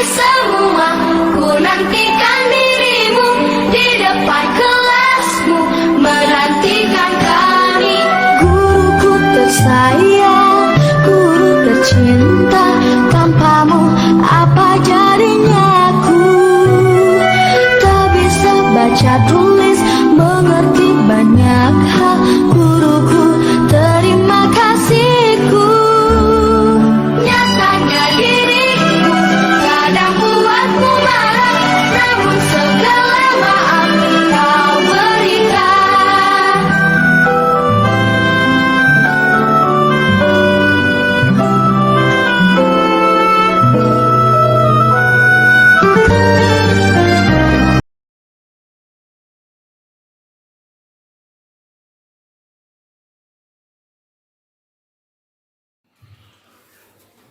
semua, ku nantikan dirimu di depan kelasmu, menantikan kami. Guruku tersayang, guru tercinta, tanpamu apa jadinya aku? Tak bisa baca tulis, mengerti banyak hal. Guruku, terima kasihku. Nyatanya diriku kadang buatmu marah, namun segala maaf kau berikan.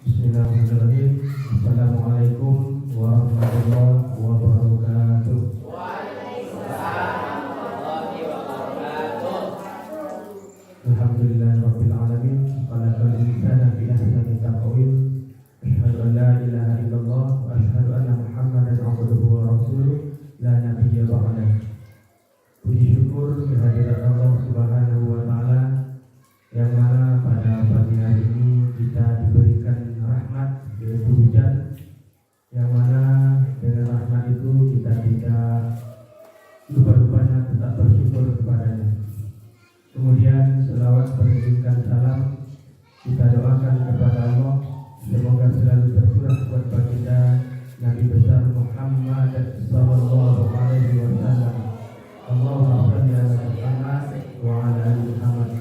Bismillahirrahmanirrahim. Assalamualaikum warahmatullahi wabarakatuh. Alhamdulillahirabbil alamin. Khalaqal insana fi ahsani taqwim. Asyhadu an la ilaha illallah wa asyhadu anna Muhammadan abduhu wa rasuluh la nabiyya ba'dah. Puji syukur kehadirat Allah Subhanahu wa taala yang mana pada pagi hari ini kita diberikan rahmat yaitu hujan, yang mana dengan rahmat itu kita tidak lupa-lupanya tetap bersyukur kepadanya. Kemudian selawat beriringkan salam kita doakan kepada Allah semoga selalu tercurah buat baginda Nabi besar Muhammad sallallahu alaihi wasallam. Allahumma shalli ala Muhammad wa ala ali Muhammad.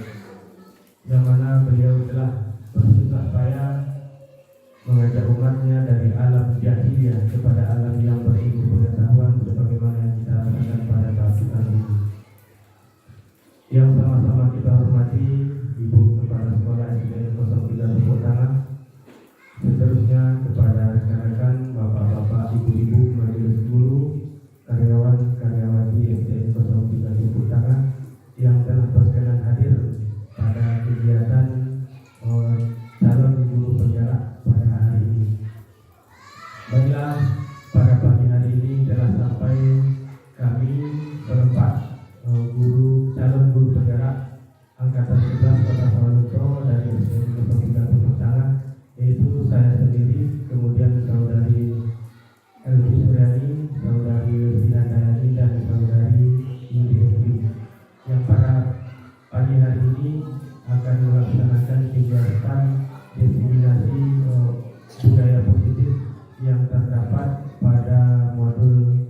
Yang mana beliau telah bersusah payah mengajak umatnya dari alam jahiliyah kepada alam yang berilmu pengetahuan sebagaimana yang kita rasakan pada saat kali ini. Yang sama-sama kita hormati Ibu Kepala Sekolah SDN 03 Tepuk Tangan, seterusnya kepada rekan-rekan, bapak-bapak, ibu-ibu, majelis guru, karyawan-karyawati SDN 03 Tepuk Tangan yang telah berkenan hadir pada kegiatan calon guru penggerak pada hari ini. Baiklah, pada pagi hari ini telah sampai kami berempat calon guru penggerak angkatan 11 Kota Sawalunto dari SDN 03 Tepuk Tangan, yaitu saya sendiri, kemudian saudari Elvi Suryani, saudari Rina Dayani, dan saudari Indi Esri, yang pada pagi hari ini akan melaksanakan kegiatan diseminasi budaya positif yang terdapat pada modul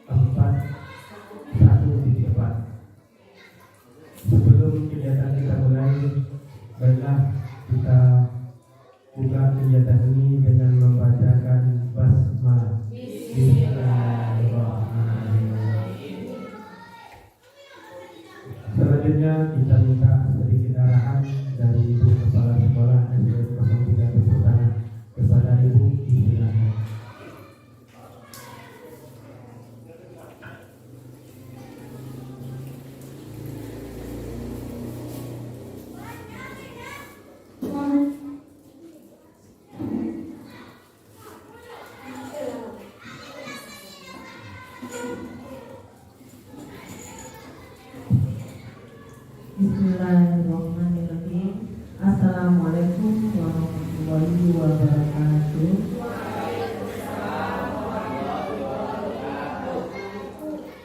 4.1.4. Sebelum kegiatan kita mulai, baiklah kita buka kegiatan ini dengan membacakan basmalah. Bismillahirrahmanirrahim. Selanjutnya kita minta sedikit arahan dari Ibu Kepala Sekolah SDN 03 Tepuk Tangan. Kepada Ibu, silakan. Bismillahirrahmanirrahim. Assalamualaikum warahmatullahi wabarakatuh.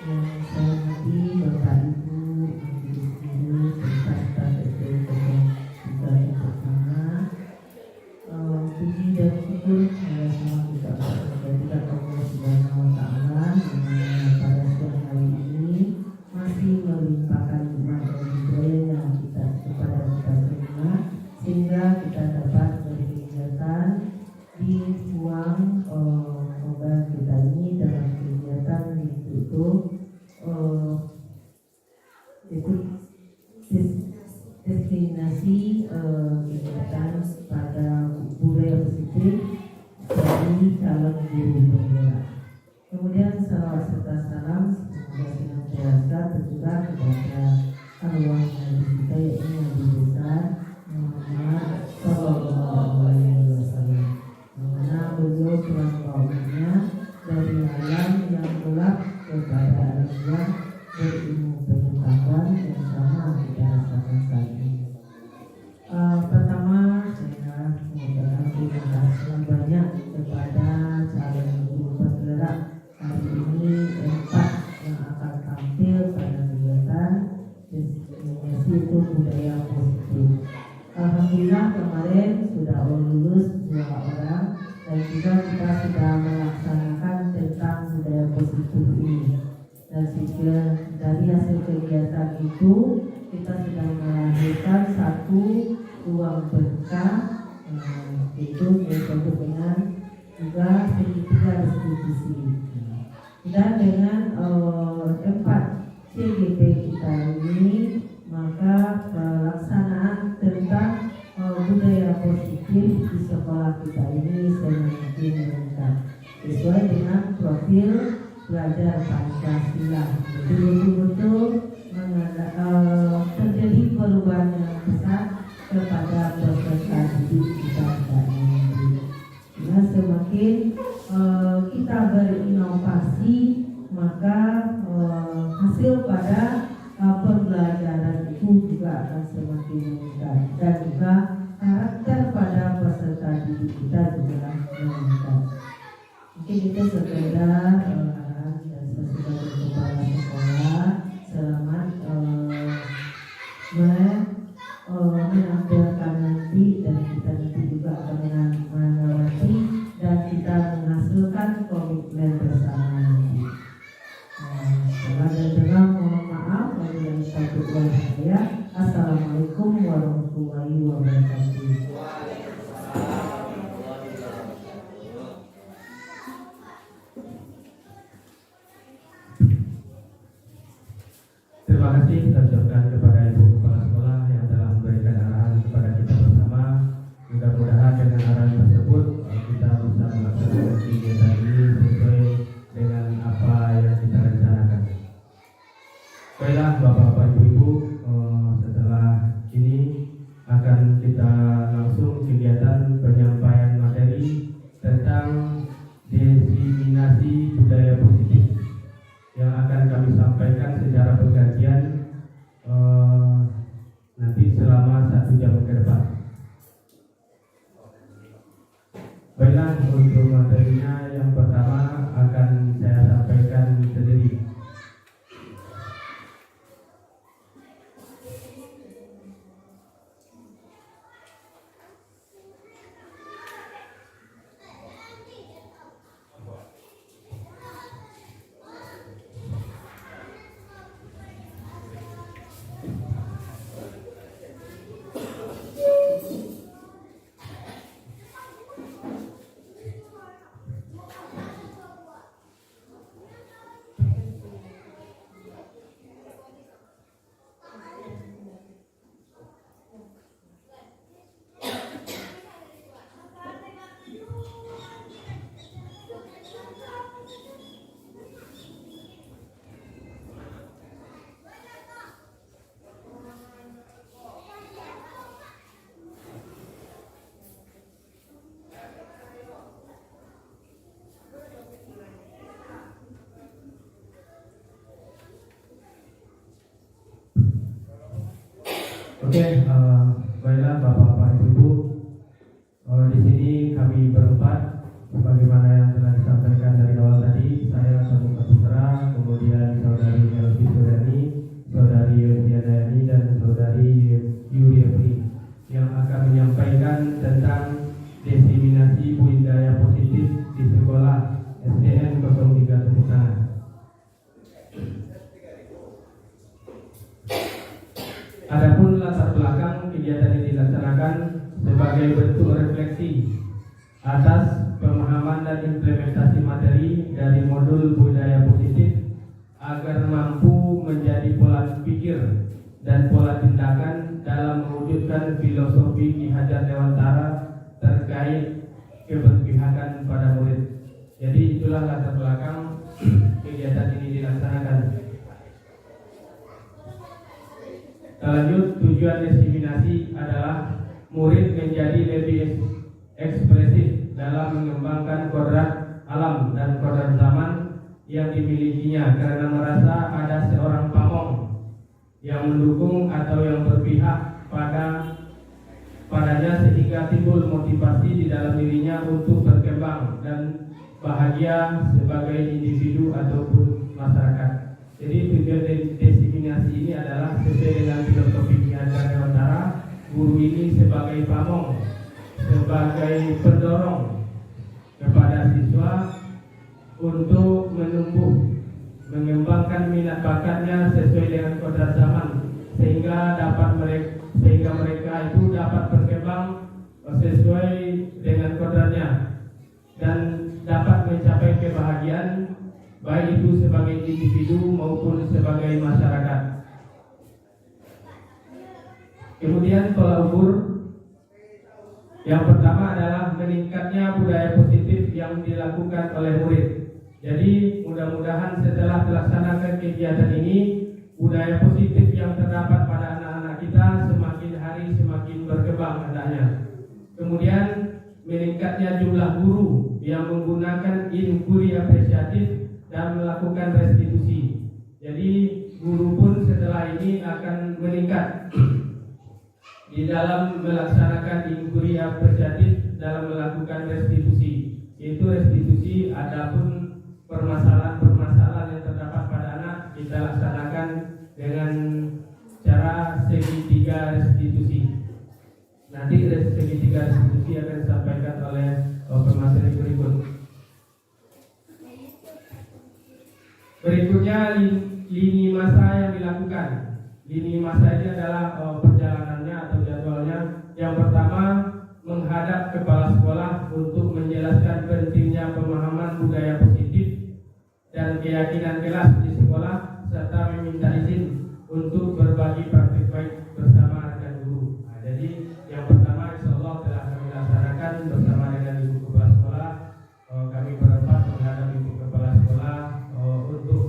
Yang saya hormati Bapak Ibu, guru-guru, serta SDN 03 Tepuk Tangan. Puji dan syukur sama kita kepada Allah Subhanahu wa taala yang pada siang hari ini masih melimpahkan nikmat dan hidayah kita kepada kita semua, sehingga kita dapat berkegiatan di ruang program kita ini dalam kegiatan ditutup destinasi kegiatan pada budaya positif dari calon guru penggerak. Kemudian salawat serta salam semoga senantiasa tercurah kepada arwah Nabi kita yaitu Nabi besar Muhammad Sallallahu Alaihi Wasallam, yang mana beliau telah kaumnya dari alam yang gelap kepada alam yang berilmu pengetahuan yang sama kita rasakan saat ini. Pertama saya mengucapkan terima kasih banyak kepada calon guru penggerak hari ini 4 yang akan tampil pada kegiatan Institut Budaya Positif. Alhamdulillah kemarin sudah lulus 2 orang dan juga kita sudah melaksanakan tentang budaya positif ini. Dan sehingga dari hasil kegiatan itu kita sudah melahirkan satu ruang berkah, itu disebut dengan juga segitiga restitusi. Dan dengan 4 CGP kita ini, maka pelaksanaan tentang budaya positif di sekolah kita ini semakin meningkat sesuai dengan profil belajar Pancasila. Jadi betul-betul terjadi perubahan yang besar kepada peserta didik kita ini. Nah, semakin kita berinovasi, maka hasil pada pembelajaran itu juga akan semakin meningkat dan juga karakter pada peserta didik kita juga meningkat. Mungkin itu sekedar arahan dan sebagai kepala sekolah selamat menampilkan nanti dan kita nanti juga akan menanggapi dan kita menghasilkan komitmen bersama nanti. Dengan mohon maaf yang satu saya. Assalamualaikum warahmatullahi wabarakatuh. Terima kasih kita ucapkan kepada Ibu Kepala Sekolah yang telah memberikan arahan kepada kita bersama. Mudah-mudahan dengan arahan tersebut kita bisa melaksanakan kegiatan ini sesuai dengan apa yang kita rencanakan. Baiklah Bapak-Bapak Ibu-Ibu, setelah ini akan kita langsung kegiatan penyampaian materi tentang diseminasi budaya positif yang akan kami sampaikan secara bergantian nanti selama 1 jam ke depan. Baiklah, untuk materinya yang pertama akan saya sampaikan sendiri. Oke, baiklah Bapak-Bapak Ibu, di sini kami berempat, sebagaimana yang telah disampaikan dari awal tadi, saya Satu Putra, kemudian Saudari Elvi Sudani, Saudari Yostiadani, dan Saudari Yuriapri, yang akan menyampaikan tentang diseminasi budaya positif di sekolah SDN 03 Tepuk Tangan. Adapun latar belakang kegiatan ini dilaksanakan sebagai bentuk refleksi atas pemahaman dan implementasi materi dari modul budaya positif agar mampu menjadi pola pikir dan pola tindakan dalam mewujudkan filosofi Ki Hajar Dewantara terkait keberpihakan pada murid. Jadi itulah latar belakang kegiatan ini dilaksanakan. Lanjut, tujuan diseminasi adalah murid menjadi lebih ekspresif dalam mengembangkan kodrat alam dan qadar zaman yang dimilikinya, karena merasa ada seorang pamong yang mendukung atau yang berpihak padanya, sehingga timbul motivasi di dalam dirinya untuk berkembang dan bahagia sebagai individu ataupun masyarakat. Jadi tujuan diseminasi ini adalah sesuai dengan filosofi Ki Hajar Dewantara, guru ini sebagai pamong, sebagai pendorong kepada siswa untuk mengembangkan minat bakatnya sesuai dengan kodrat zaman, sehingga mereka itu dapat berkembang sesuai dengan kodratnya dan dapat mencapai kebahagiaan, baik itu sebagai individu maupun sebagai masyarakat. Kemudian tolak ukur yang pertama adalah meningkatnya budaya positif yang dilakukan oleh murid. Jadi mudah-mudahan setelah melaksanakan kegiatan ini, budaya positif yang terdapat pada anak-anak kita semakin hari semakin berkembang hendaknya. Kemudian meningkatnya jumlah guru yang menggunakan inquiry apresiatif dan melakukan restitusi. Jadi guru pun setelah ini akan meningkat di dalam melaksanakan inquiry apresiatif dalam melakukan restitusi. Yaitu restitusi adapun permasalahan-permasalahan yang terdapat pada anak kita laksanakan dengan cara segitiga restitusi. Nanti segitiga restitusi akan disampaikan oleh pemateri berikut. Berikutnya lini masa yang dilakukan. Lini masa ini adalah perjalanannya atau jadwalnya. Yang pertama, menghadap kepala sekolah untuk menjelaskan pentingnya pemahaman budaya positif dan keyakinan kelas di sekolah, serta meminta izin untuk berbagi praktik baik bersama rekan guru. Jadi yang pertama insya Allah telah kami laksanakan bersama dengan ibu kepala sekolah. Kami berempat menghadap ibu kepala sekolah untuk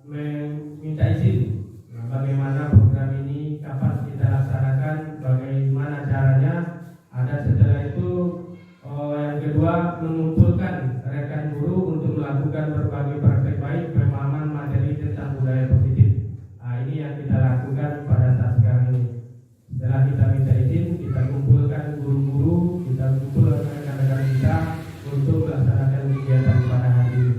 meminta izin bagaimana program ini, kapan kita laksanakan, bagaimana caranya. Ada setelah itu yang kedua, mengumpulkan rekan guru untuk melakukan berbagai praktek baik pemahaman materi tentang budaya positif. Ini yang kita lakukan pada saat sekarang ini. Setelah kita minta izin, kita kumpulkan guru-guru, kita kumpulkan rekan-rekan kita untuk melaksanakan kegiatan pada hari ini.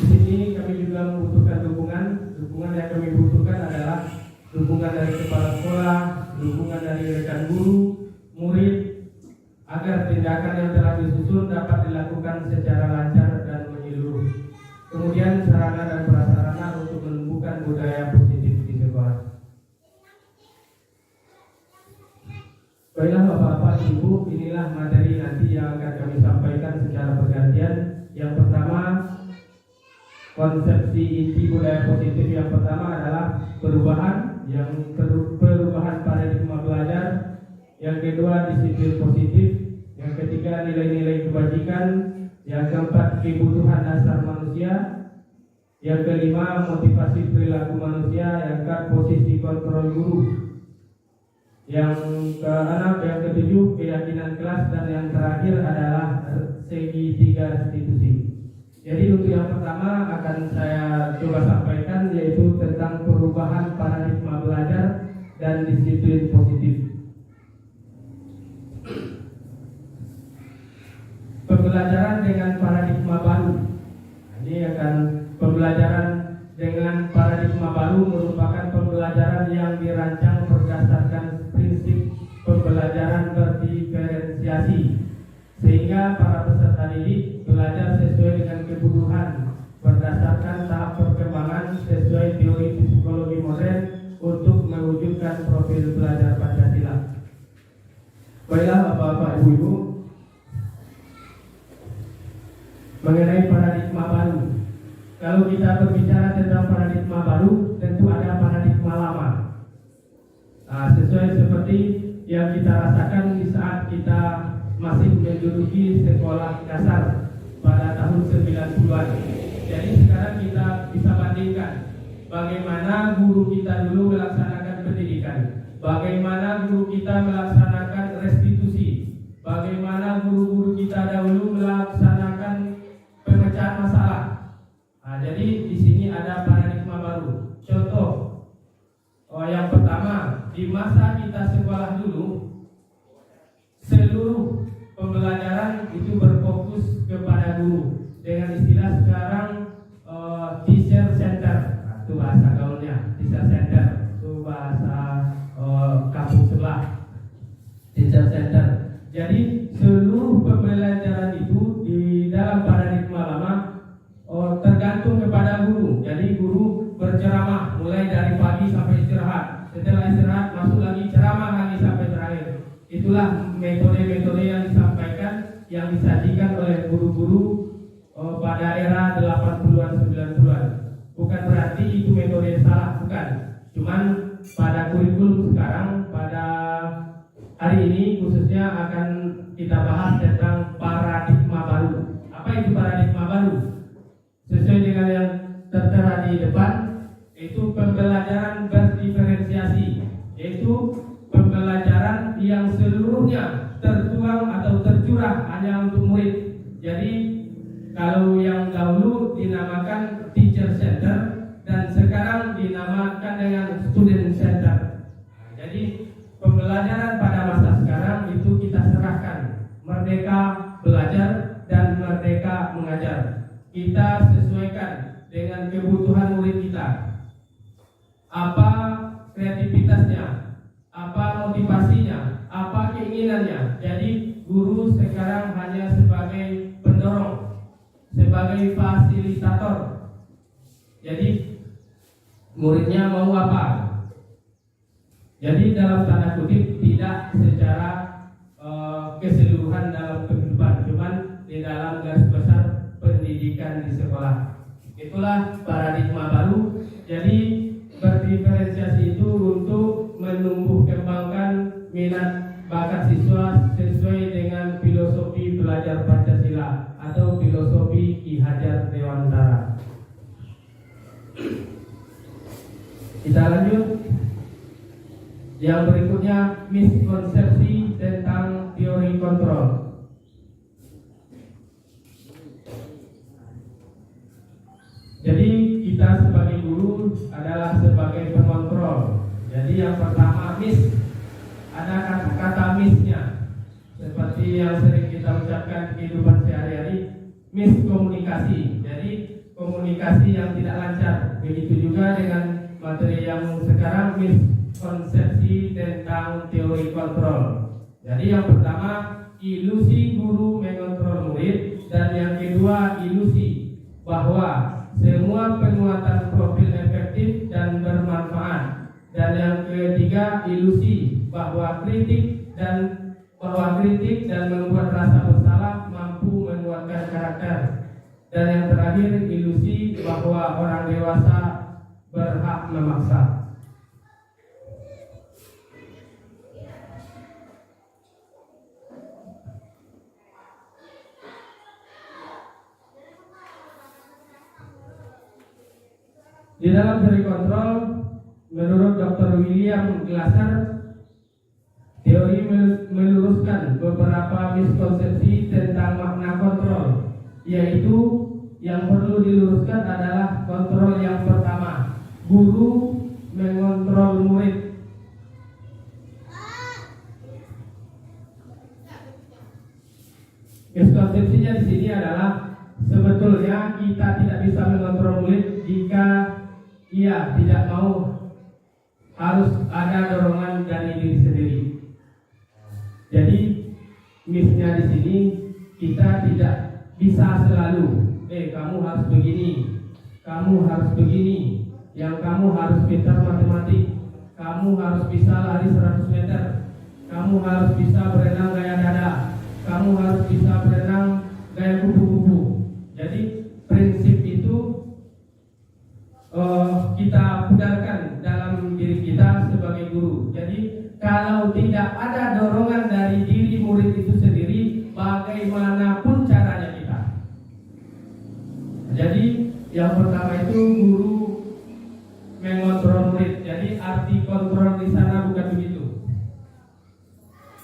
Di sini kami juga membutuhkan dukungan. Dukungan yang kami butuhkan adalah dukungan dari kepala sekolah, dukungan dari rekan guru, murid, agar tindakan yang telah disusun dapat dilakukan secara lancar dan menyeluruh. Kemudian sarana dan prasarana untuk menumbuhkan budaya positif di sekolah. Baiklah Bapak-Bapak, Ibu, inilah materi nanti yang akan kami sampaikan secara bergantian. Yang pertama, konsepsi inti budaya positif yang pertama adalah perubahan paradigma belajar. Yang kedua, disiplin positif. Yang ketiga, nilai-nilai kebajikan. Yang keempat, kebutuhan dasar manusia. Yang kelima, motivasi perilaku manusia. Yang keempat, posisi kontrol guru. Yang keenam, yang ketujuh, keyakinan kelas. Dan yang terakhir adalah segitiga restitusi. Jadi untuk yang pertama akan saya coba sampaikan, yaitu tentang perubahan paradigma belajar dan disiplin positif. Pembelajaran dengan paradigma baru. Ini akan pembelajaran dengan paradigma baru merupakan pembelajaran yang dirancang berdasarkan prinsip pembelajaran berdiferensiasi, sehingga para peserta didik belajar sesuai dengan kebutuhan berdasarkan tahap perkembangan sesuai teori psikologi modern untuk mewujudkan profil belajar Pancasila. Baiklah Bapak-Bapak, Ibu-Ibu, mengenai paradigma baru. Kalau kita berbicara tentang paradigma baru, tentu ada paradigma lama. Sesuai seperti yang kita rasakan di saat kita masih menduduki sekolah dasar pada tahun 90-an. Jadi sekarang kita bisa bandingkan bagaimana guru kita dulu melaksanakan pendidikan, bagaimana guru kita melaksanakan restitusi, bagaimana di masa kita sekolah dulu, seluruh pembelajaran itu berfokus kepada guru. Dengan istilah sekarang teacher center, nah, itu bahasa gaulnya, teacher center, itu bahasa kampung sebelah, teacher center. Jadi seluruh pembelajaran itu di dalam paradigma lama tergantung kepada guru. Jadi guru berceramah mulai dari pagi sampai istirahat. Setelah istirahat masuk lagi ceramah lagi sampai terakhir. Itulah metode-metode yang disampaikan, yang disajikan oleh guru-guru pada era 80-an 90-an. Bukan berarti itu metode yang salah, bukan. Cuman pada kurikulum sekarang, pada hari ini khususnya akan kita bahas tentang paradigma baru. Apa itu paradigma baru? Sesuai dengan yang tertera di depan, itu pembelajaran berdiferensiasi, yaitu pembelajaran yang seluruhnya tertuang atau tercurah hanya untuk murid. Jadi kalau yang dahulu dinamakan teacher center dan sekarang dinamakan dengan student center. Jadi pembelajaran pada masa sekarang itu kita serahkan merdeka belajar dan merdeka mengajar. Kita sesuaikan dengan kebutuhan murid kita. Apa kreativitasnya, apa motivasinya, apa keinginannya. Jadi guru sekarang hanya sebagai pendorong, sebagai fasilitator. Jadi muridnya mau apa? Jadi dalam tanda kutip tidak secara keseluruhan dalam kehidupan, cuman di dalam garis besar pendidikan di sekolah. Itulah paradigma baru. Jadi berdiferensiasi itu untuk menumbuh kembangkan minat bakat siswa sesuai dengan filosofi belajar Pancasila atau filosofi Ki Hajar Dewantara. Kita lanjut. Yang berikutnya, miskonsepsi tentang teori kontrol. Jadi kita sebagai guru adalah sebagai pengontrol. Jadi yang pertama ada kata-kata misnya, seperti yang sering kita ucapkan di kehidupan sehari-hari, miskomunikasi. Jadi komunikasi yang tidak lancar. Begitu juga dengan materi yang sekarang, miskonsepsi tentang teori kontrol. Jadi yang pertama, ilusi guru mengontrol murid, dan yang kedua, ilusi bahwa semua penguatan profil efektif dan bermanfaat, dan yang ketiga, ilusi bahwa kritik dan membuat rasa bersalah mampu menguatkan karakter, dan yang terakhir, ilusi bahwa orang dewasa berhak memaksa. Di dalam teori kontrol, menurut Dr. William Glasser, teori meluruskan beberapa miskonsepsi tentang makna kontrol, yaitu yang perlu diluruskan adalah kontrol yang pertama, guru mengontrol murid. Miskonsepsinya di sini adalah sebetulnya kita tidak bisa mengontrol murid jika ia tidak mau, harus ada dorongan dari diri sendiri. Jadi misnya di sini kita tidak bisa selalu, kamu harus begini, kamu harus begini, yang kamu harus pintar matematik, kamu harus bisa lari 100 meter, kamu harus bisa berenang gaya dada, kamu harus bisa berenang gaya kupu-kupu. Jadi prinsip itu kita pudarkan dalam diri kita sebagai guru. Jadi kalau tidak ada dorongan dari diri murid itu sendiri, bagaimanapun caranya kita. Jadi yang pertama itu guru mengontrol murid. Jadi arti kontrol di sana bukan begitu.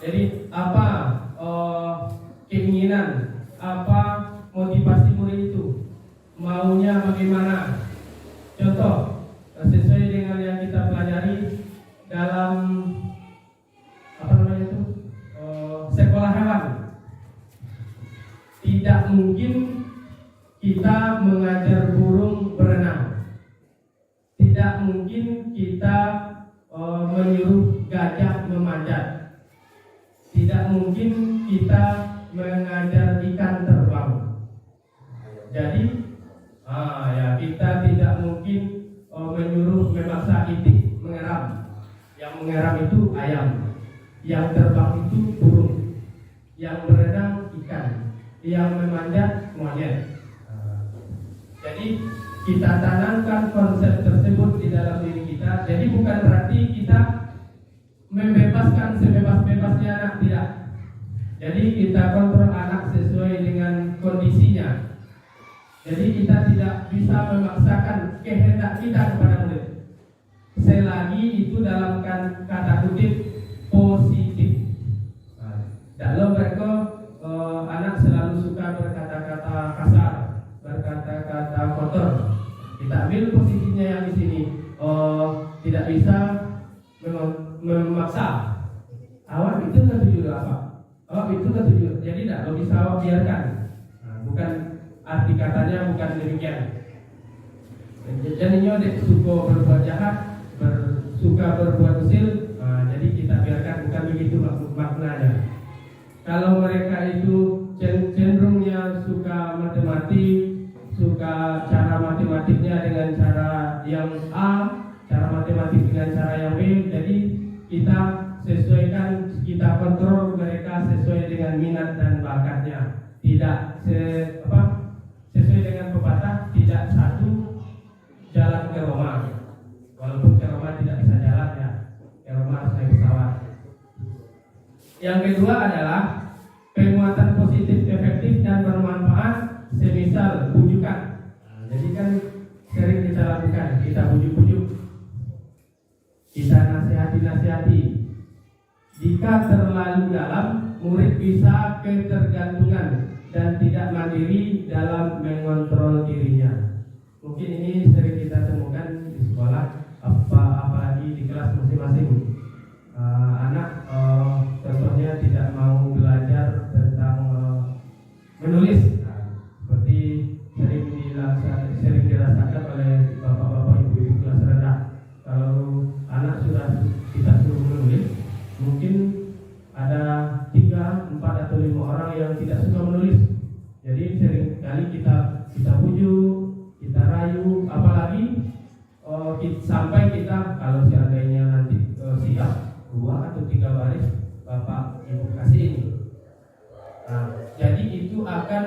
Jadi apa keinginan, apa motivasi murid itu, maunya bagaimana. Contoh, sesuai dengan yang kita pelajari dalam hewan. Tidak mungkin kita mengajar burung berenang. Tidak mungkin kita menyuruh gajah memanjat. Tidak mungkin kita mengajar ikan terbang. Jadi kita tidak mungkin menyuruh memaksa itik mengeram. Yang mengeram itu ayam, yang terbang itu burung, yang berenang ikan, yang memanjat monyet. Jadi kita tanamkan konsep tersebut di dalam diri kita. Jadi bukan berarti kita membebaskan sebebas-bebasnya anak, tidak. Jadi kita kontrol anak sesuai dengan kondisinya. Jadi kita tidak bisa memaksakan kehendak kita kepada murid. Selagi itu dalam kata kutip positif. Kalau mereka anak selalu suka berkata-kata kasar, berkata-kata kotor, kita ambil positifnya yang di sini. Tidak bisa memaksa. Awak itu nggak setuju apa? Awak itu nggak setuju. Jadi tidak bisa awak biarkan. Bukan arti katanya bukan demikian. Jadinya dek suka berbuat jahat, suka berbuat usil. Jadi kita biarkan, bukan begitu maknanya. Kalau mereka itu cenderungnya suka matematik, suka cara matematiknya dengan cara yang A, cara matematik dengan cara yang B, jadi kita sesuaikan, kita kontrol mereka sesuai dengan minat dan bakatnya. Tidak sesuai dengan pepatah, tidak satu jalan ke Roma. Walaupun ke Roma tidak bisa jalan ya, ke Roma harus naik pesawat. Yang kedua adalah penguatan positif, efektif dan bermanfaat, semisal bujukan. Jadi kan sering kita lakukan, kita bujuk-bujuk, kita nasihati. Jika terlalu dalam, murid bisa ketergantungan dan tidak mandiri dalam mengontrol dirinya. Mungkin ini sering kita temukan di sekolah, apalagi di kelas masing-masing. Anak contohnya tidak mau belajar tentang menulis, seperti sering dirasakan oleh bapak-bapak, ibu-ibu kelas rendah. Kalau anak sudah kita suruh menulis, mungkin ada 3, 4 atau 5 orang yang tidak suka menulis. Jadi sering kali kita bujuk, kita rayu, apalagi sampai kita kalau seandainya nanti siap 2 atau 3 baris bapak ibu kasih ini. Jadi itu akan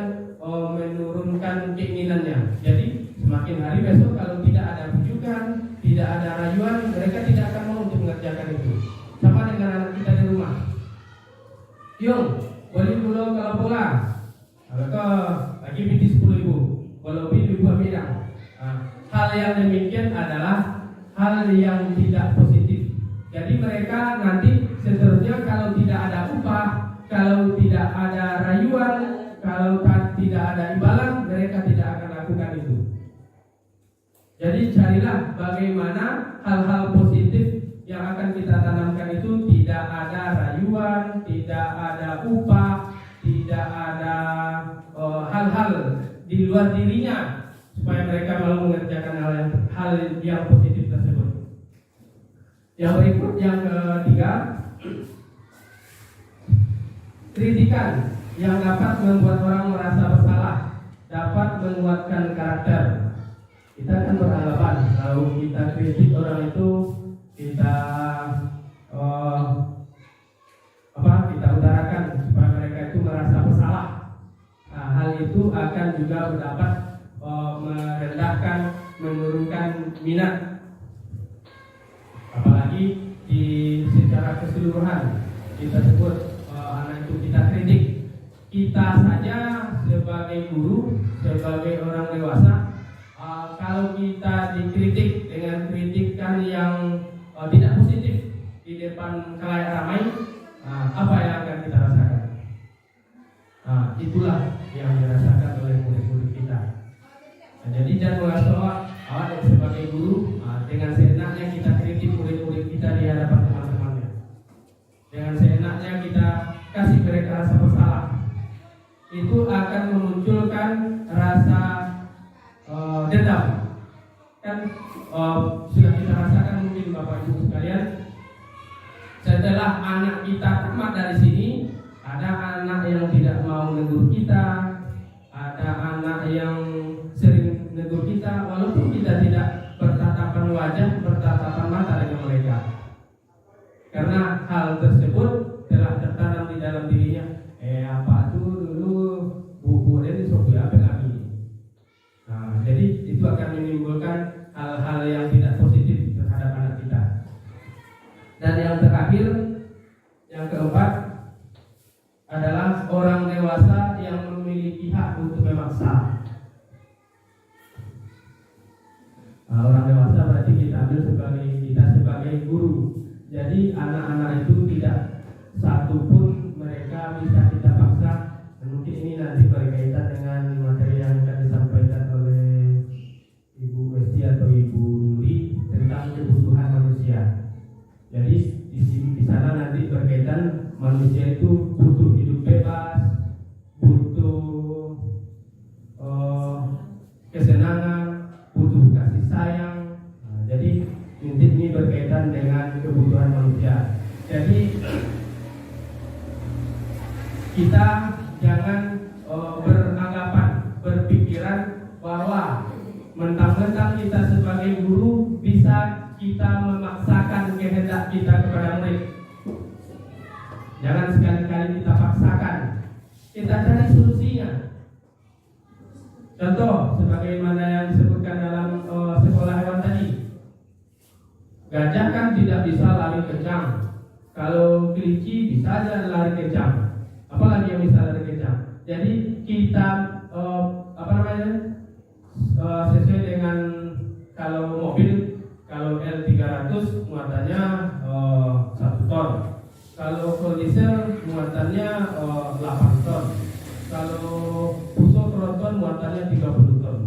menurunkan keinginannya. Jadi semakin hari besok kalau tidak ada bujukan, tidak ada rayuan, mereka tidak akan mau untuk mengerjakan itu. Sama dengan anak kita di rumah. Yung, boleh dulu kalau pola. Kalau lagi biji 10.000, kalau biji 2 bidang. Hal yang demikian adalah hal yang tidak positif. Jadi mereka nanti seterusnya kalau tidak ada upah, kalau tidak ada rayuan, kalau tidak ada imbalan, mereka tidak akan lakukan itu. Jadi carilah bagaimana hal-hal positif yang akan kita tanamkan itu tidak ada rayuan, tidak ada upah, tidak ada hal-hal di luar dirinya supaya mereka malah mengerjakan hal yang positif tersebut. Yang berikut, yang ketiga, kritikan yang dapat membuat orang merasa bersalah, dapat menguatkan karakter. Kita kan beranggapan kalau kita kritik orang itu, kita utarakan supaya mereka itu merasa bersalah. Hal itu akan juga dapat merendahkan, menurunkan minat. Apalagi secara keseluruhan kita sebut anak itu kita kritik. Kita saja sebagai guru, sebagai orang dewasa, kalau kita dikritik dengan kritikan yang tidak positif di depan khalayak ramai, apa yang akan kita rasakan? Itulah yang dirasakan oleh murid-murid kita. Jadi jangan merasa awak sebagai guru dengan seenaknya kita kritik murid-murid kita di hadapan teman-temannya. Dengan seenaknya kita kasih mereka rasa bersalah. Itu akan memunculkan rasa dendam. Kan sudah kita rasakan mungkin Bapak Ibu sekalian, setelah anak kita tamat dari sini, ada anak yang tidak mau negur kita, ada anak yang sering negur kita, walaupun kita tidak bertatapan wajah, bertatapan mata dengan mereka. Karena hal tersebut telah tertanam di dalam dirinya. Apa tuh dulu buku ini sopi apa kami. Nah, jadi itu akan menimbulkan hal-hal yang tidak positif terhadap anak kita. Dan yang terakhir, yang keempat adalah orang dewasa yang memiliki hak untuk memaksa. Nah, orang dewasa berarti kita ambil sebagai guru. Jadi anak-anak itu tidak satupun mereka bisa kita paksa. Mungkin ini nanti berkaitan dengan materi yang akan disampaikan oleh Ibu Esti atau Ibu Nuri tentang kebutuhan manusia. Jadi di sana nanti berkaitan manusia itu butuh hidup bebas, butuh kesenangan, butuh kasih sayang. Nah, jadi ini berkaitan dengan kebutuhan manusia. Jadi kita jangan berpikiran bahwa mentang-mentang kita sebagai guru bisa kita memaksakan kehendak kita kepada murid. Jangan sekali-kali kita paksakan. Kita cari solusinya. Contoh sebagaimana yang disebutkan dalam sekolah hewan tadi. Gajah kan tidak bisa lari kencang. Kalau kelinci bisa aja lari kencang. Apalagi yang bisa lari kencang. Jadi kita sesuai dengan kalau mobil, kalau L300 muatannya 1 ton. Kalau diesel muatannya 8 ton. Kalau Fuso tronton muatannya 30 ton.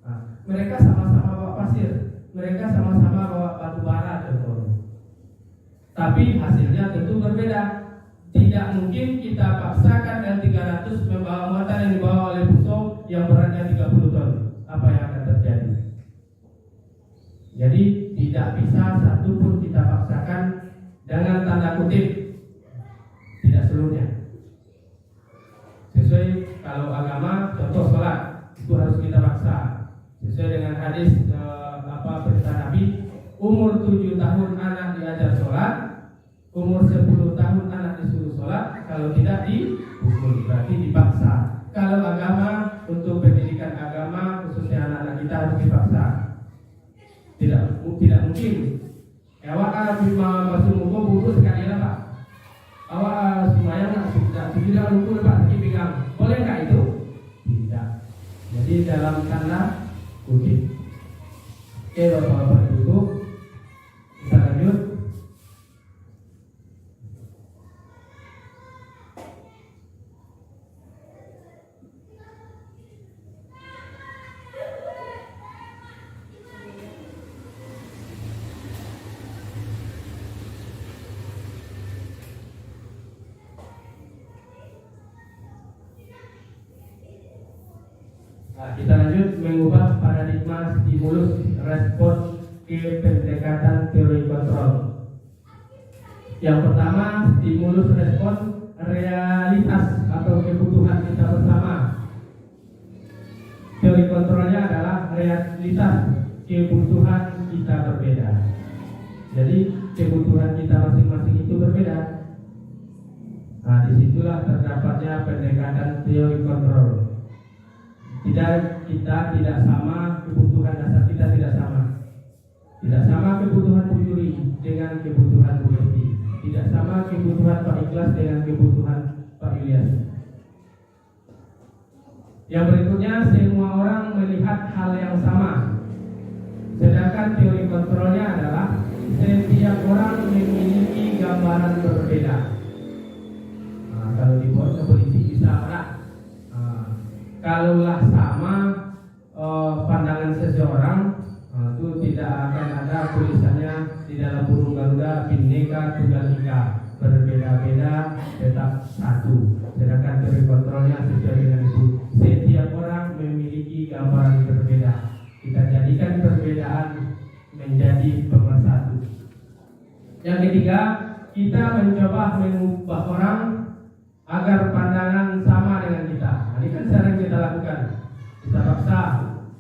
Nah, mereka sama-sama bawa pasir, mereka sama-sama bawa batu bara contohnya. Tapi hasilnya tentu berbeda. Tidak mungkin kita paksakan L300 membawa muatan yang dibawa oleh Fuso yang beratnya 30 ton. Apa yang akan terjadi? Jadi tidak bisa satupun kita paksakan dengan tanda kutip. Tidak seluruhnya. Sesuai kalau agama, contoh sholat itu harus kita paksa. Sesuai dengan hadis perintah Nabi, umur 7 tahun anak diajar sholat, umur 10 tahun anak disuruh sholat, kalau tidak dipukul, berarti dipaksa. Kalau agama, untuk pendidikan agama khususnya anak-anak kita harus dipaksa. Tidak mungkin. Awak masuk muka buru sekali lah Pak. Awak semuanya sudah lupa Pak di pinggang. Boleh nggak itu? Tidak. Jadi dalam tanda kutip. Oke Bapak-bapak Ibu, kita lanjut. Kita lanjut mengubah paradigma stimulus respon ke pendekatan teori kontrol. Yang pertama, stimulus respon realitas atau kebutuhan kita bersama. Teori kontrolnya adalah realitas kebutuhan kita berbeda. Jadi kebutuhan kita masing-masing itu berbeda. Nah, disitulah terdapatnya pendekatan teori kontrol. Kita tidak sama, kebutuhan dasar kita tidak sama. Tidak sama kebutuhan Bu Yuri dengan kebutuhan Bu Esti. Tidak sama kebutuhan Pak Ikhlas dengan kebutuhan Pak Ilyas. Yang berikutnya, semua orang melihat hal yang sama. Sedangkan teori kontrolnya adalah setiap orang memiliki gambaran berbeda. Nah, kalau dibuat ke polisi bisa orang. Kalaulah sama pandangan seseorang, itu tidak akan ada tulisannya di dalam burung Garuda Bhinneka Tunggal Ika, berbeda-beda tetap satu. Yang ketiga, kita mencoba mengubah orang agar pandangan sama dengan kita. Nah, ini kan sering kita lakukan. Kita paksa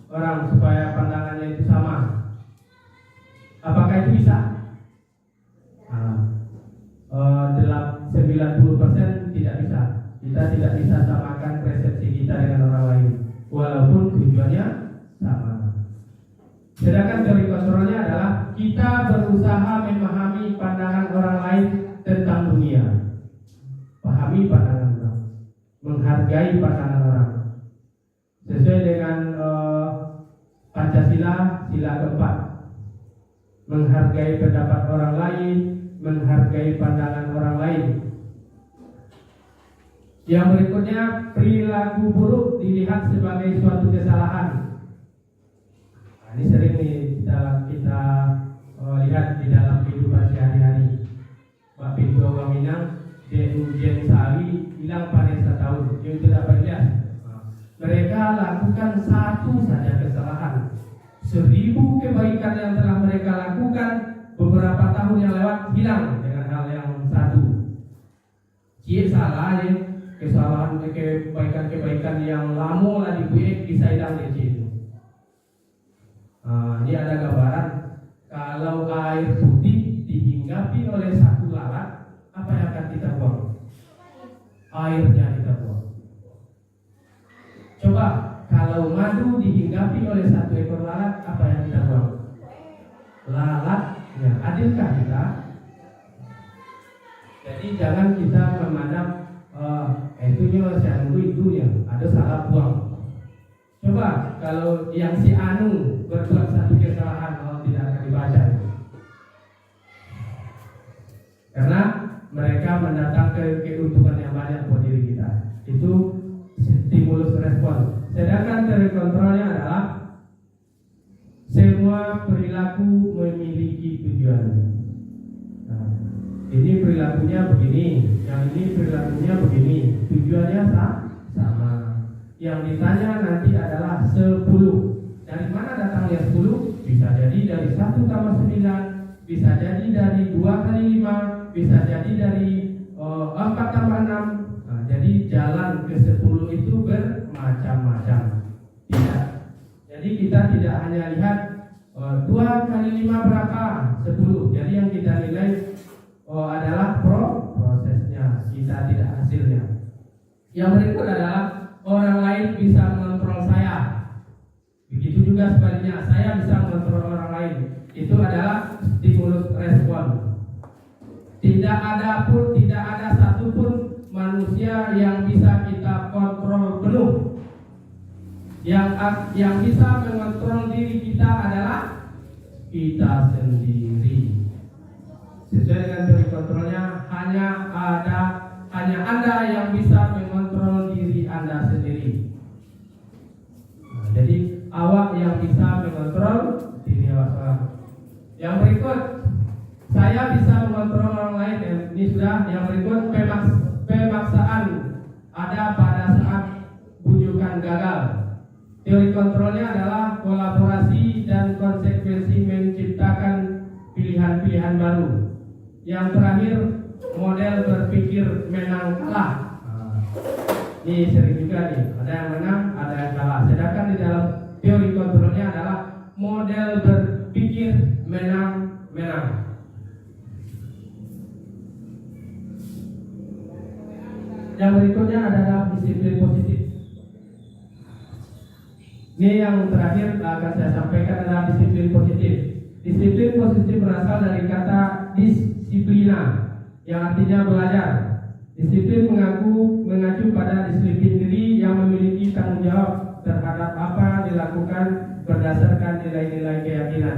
orang supaya pandangannya itu sama. Apakah itu bisa? 90% tidak bisa. Kita tidak bisa samakan persepsi kita dengan orang lain, walaupun tujuannya sama. Sedangkan teori kontrolnya adalah kita berusaha memahami pandangan orang lain tentang dunia. Pahami pandangan orang, menghargai pandangan orang. Sesuai dengan Pancasila, sila keempat. Menghargai pendapat orang lain, menghargai pandangan orang lain. Yang berikutnya, perilaku buruk dilihat sebagai suatu kesalahan. Nah, ini sering nih kita lihat di dalam kehidupan sehari-hari. Pak Pintu Waminang, ujian sehari hilang pada setahun, yang tidak berlihat. Mereka lakukan satu saja kesalahan. 1000 kebaikan yang telah mereka lakukan beberapa tahun yang lewat hilang dengan hal yang satu. Cie salah ya, kesalahan kebaikan yang lama lah dibuat bisa hilang di situ. Ini ada gambaran kalau air putih dihinggapi oleh satu lalat, apa yang akan kita buang? Airnya kita buang. Coba kalau madu dihinggapi oleh satu ekor lalat, apa yang kita buang? Lalatnya. Adilkah kita? Jadi jangan kita memandang itunya si anu itu ya, ada salah buang. Coba kalau yang si anu berbuat satu kesalahan, tidak akan dibaca. Karena mereka mendatangkan keuntungan yang banyak buat diri kita. Itu stimulus respon. Sedangkan teori kontrolnya adalah semua perilaku memiliki tujuan. Nah, ini perilakunya begini, yang ini perilakunya begini, tujuannya sama. Yang ditanya nanti adalah 10. Dari mana datangnya 10? Bisa jadi dari 1,9, bisa jadi dari 2 kali 5, bisa jadi dari 4 tambah 6. Nah, jadi jalan ke 10 itu bermacam-macam. Tidak. Jadi kita tidak hanya lihat 2 kali 5 berapa? 10. Jadi yang kita nilai adalah prosesnya, kita tidak hasilnya. Yang berikut adalah orang lain bisa mengontrol saya. Begitu juga sebaliknya, saya bisa mengontrol orang lain. Itu adalah stimulus respon. Tidak ada satupun manusia yang bisa kita kontrol penuh. Yang bisa mengontrol diri kita adalah kita sendiri. Sesuai dengan teori kontrolnya, hanya Anda yang bisa mengontrol diri Anda sendiri. Nah, jadi awak yang bisa mengontrol diri awak. Yang berikut, saya bisa mengontrol orang lain. Ini sudah. Yang berikut, pemaksaan ada pada saat bujukan gagal. Teori kontrolnya adalah kolaborasi dan konsekuensi menciptakan pilihan-pilihan baru. Yang terakhir, model berpikir menang kalah. Ini sering juga nih, ada yang menang, ada yang kalah. Sedangkan di dalam teori kontrolnya adalah model berpikir menang. Yang berikutnya adalah disiplin positif. Ini yang terakhir akan saya sampaikan adalah disiplin positif. Disiplin positif berasal dari kata disiplina, yang artinya belajar. Disiplin mengacu pada disiplin diri yang memiliki tanggung jawab terhadap apa yang dilakukan berdasarkan nilai-nilai keyakinan.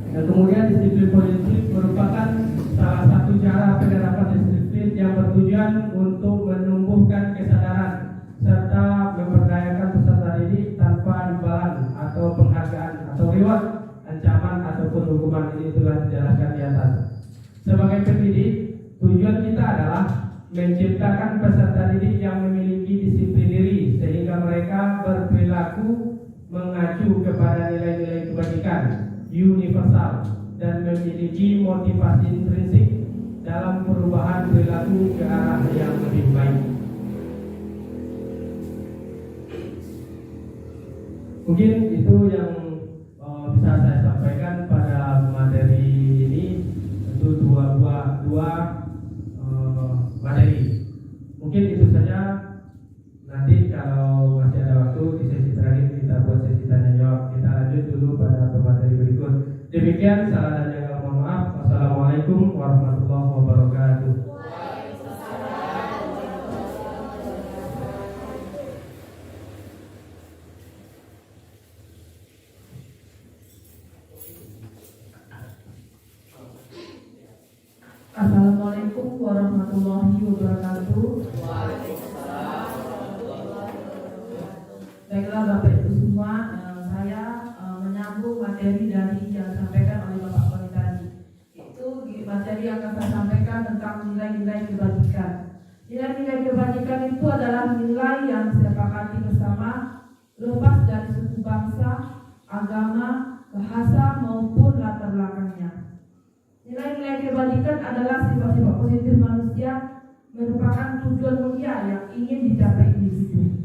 Dan kemudian disiplin positif merupakan salah satu cara penerapan disiplin yang bertujuan untuk menumbuhkan kesadaran serta memberdayakan peserta didik tanpa imbalan atau penghargaan atau reward, ancaman ataupun hukuman. Ini telah dijelaskan di atas. Sebagai pendidik, tujuan kita adalah menciptakan peserta didik yang memiliki disiplin diri sehingga mereka berperilaku mengacu kepada nilai-nilai kebajikan universal dan memiliki motivasi intrinsik dalam perubahan perilaku ke arah yang lebih baik. Mungkin itu yang bisa saya sampaikan pada materi ini. Tentu dua materi. Mungkin itu saja. Nanti kalau masih ada waktu di sesi terakhir kita buat sesi tanya jawab. Kita lanjut dulu pada pemateri berikut. Demikian, salah dan jaga mohon maaf. Wassalamualaikum warahmatullahi wabarakatuh. Assalamualaikum warahmatullahi wabarakatuh. Baiklah Bapak Ibu semua, saya menyambung materi dari yang disampaikan oleh Bapak Koni tadi. Itu materi yang akan saya sampaikan tentang nilai-nilai kebajikan. Nilai-nilai kebajikan itu adalah nilai yang disepakati bersama, lepas dari suku bangsa, agama, bahasa maupun latar belakangnya. Nilai-nilai kebajikan adalah sifat-sifat positif manusia, merupakan tujuan mulia yang ingin dicapai individu.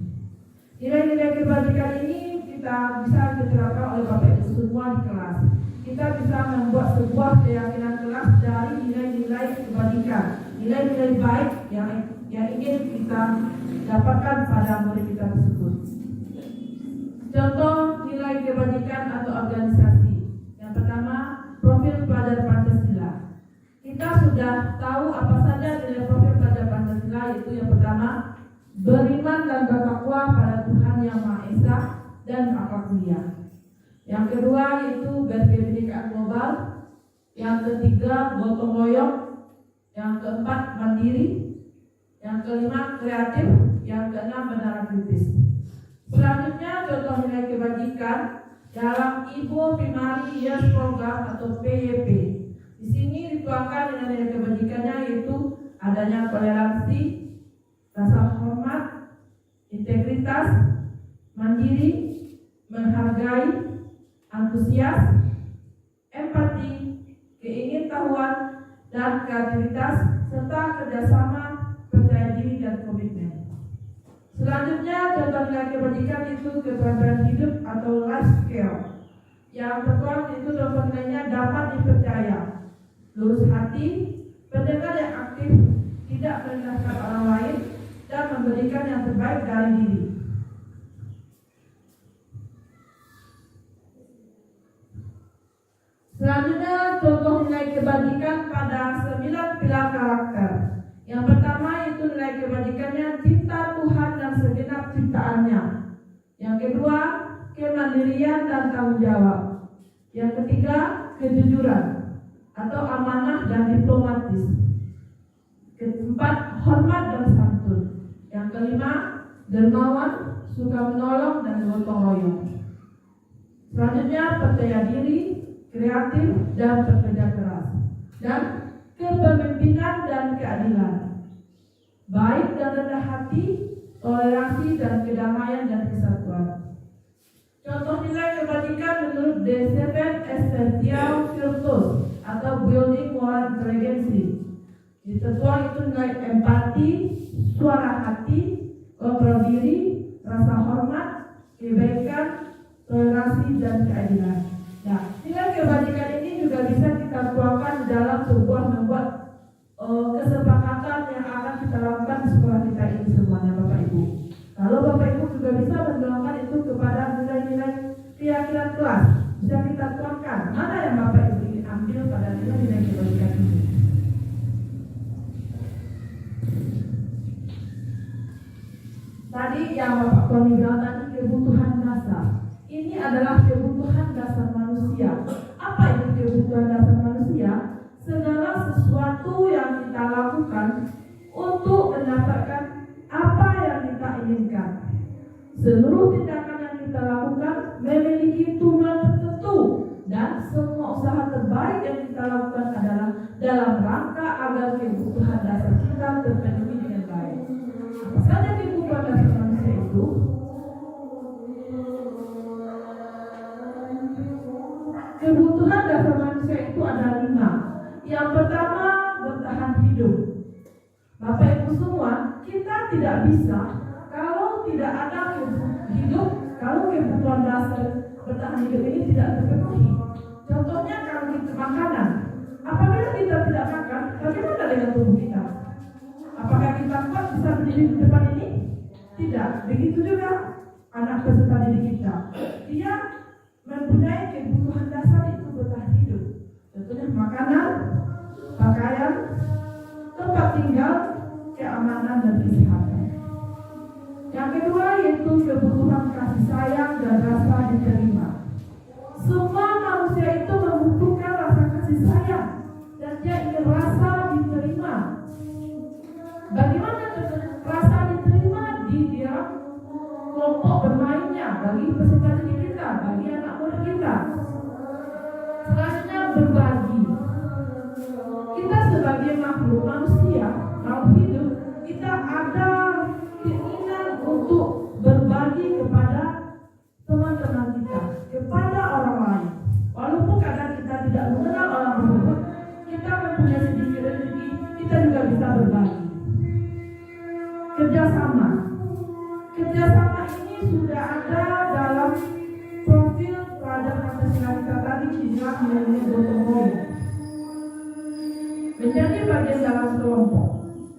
Nilai-nilai kebajikan ini kita bisa diterapkan oleh Bapak Ibu semua di kelas. Kita bisa membuat sebuah keyakinan kelas dari nilai-nilai kebajikan, nilai-nilai baik yang ingin kita dapatkan pada murid kita tersebut. Contoh nilai kebajikan atau organisasi. Yang pertama, profil pelajar Pancasila. Kita sudah tahu apa saja nilai profil pelajar Pancasila, yaitu yang pertama, beriman dan bertakwa pada Tuhan Yang Maha Esa dan akhlak mulia. Yang kedua yaitu berkebinekaan global. Yang ketiga gotong royong. Yang keempat mandiri. Yang kelima kreatif. Yang keenam benaran kritis. Selanjutnya contoh nilai kebajikan dalam Ibu Primary Years Program atau PYP. Di sini dituangkan nilai kebajikannya yaitu adanya toleransi, rasa hormat, integritas, mandiri, menghargai, antusias, empati, keingintahuan, dan kreativitas, serta kerjasama, percaya diri, dan komitmen. Selanjutnya, contoh nilai kebajikan itu keterampilan hidup atau life skill. Yang tertuang itu contoh nilainya dapat dipercaya, lurus hati, pendengar yang aktif, tidak merendahkan orang lain, dan memberikan yang terbaik dari diri. Selanjutnya contoh nilai kebajikan pada 9 pilar karakter. Yang pertama itu nilai kebajikannya cinta Tuhan dan segenap ciptaannya. Yang kedua, kemandirian dan tanggung jawab. Yang ketiga, kejujuran atau amanah dan diplomatis. Keempat, hormat dan santun. Yang kelima, dermawan, suka menolong, dan gotong royong. Selanjutnya, percaya diri, kreatif, dan bekerja keras. Dan kepemimpinan dan keadilan. Baik dan rendah hati, toleransi dan kedamaian dan kesatuan. Contoh nilai kebajikan menurut The Seven Essential Virtues atau Building Moral Intelligence. Ditertuang itu nilai empati, suara hati, kontrol diri, rasa hormat, kebaikan, toleransi, dan keadilan. Nah, nilai kebajikan ini juga bisa kita tuangkan dalam sebuah membuat kesepakatan yang akan kita lakukan di sekolah kita ini semuanya Bapak Ibu. Lalu Bapak Ibu juga bisa menuangkan itu kepada nilai-nilai keyakinan kelas. Bisa kita tuangkan mana yang Bapak Ibu ingin ambil pada nilai-nilai kebajikan ini. Tadi yang Bapak Tony bilang tadi kebutuhan dasar. Ini adalah kebutuhan dasar manusia. Apa itu kebutuhan dasar manusia? Segala sesuatu yang kita lakukan untuk mendapatkan apa yang kita inginkan. Seluruh tindakan yang kita lakukan memiliki tujuan tertentu dan semua usaha terbaik yang kita lakukan adalah dalam rangka agar kebutuhan dasar kita terpenuhi dengan baik. Apa saja kebutuhan dasar manusia itu? Kebutuhan dasar manusia itu semua, kita tidak bisa kalau tidak ada hidup, kalau kebutuhan dasar bertahan hidup ini tidak terpenuhi. Contohnya kalau kita makanan, apabila kita tidak makan, bagaimana dengan tubuh kita? Apakah kita kuat bisa berdiri di depan ini? Tidak. Begitu juga anak peserta didik kita. Dia mempunyai kebutuhan dasar itu bertahan hidup. Contohnya makanan, pakaian, tempat tinggal, keamanan dan kesehatan. Yang kedua yaitu kebutuhan kasih sayang dan rasa diterima. Semua manusia itu membutuhkan rasa kasih sayang dan dia ingin rasa diterima. Bagaimana rasa diterima di dia kelompok bermainnya, bagi peserta didik kita, bagi anak muda kita. Selanjutnya berbagi. Kita sebagai makhluk manusia, makhluk hidup, kita ada keinginan untuk berbagi kepada teman-teman kita, kepada orang lain. Walaupun kadang kita tidak mengenal orang tersebut, kita mempunyai sedikit rezeki, kita juga bisa berbagi. Kerjasama. Kerjasama ini sudah ada dalam profil pelajar Pancasila kita tadi di dalam nilai gotong royong. Menjadi bagian dalam kelompok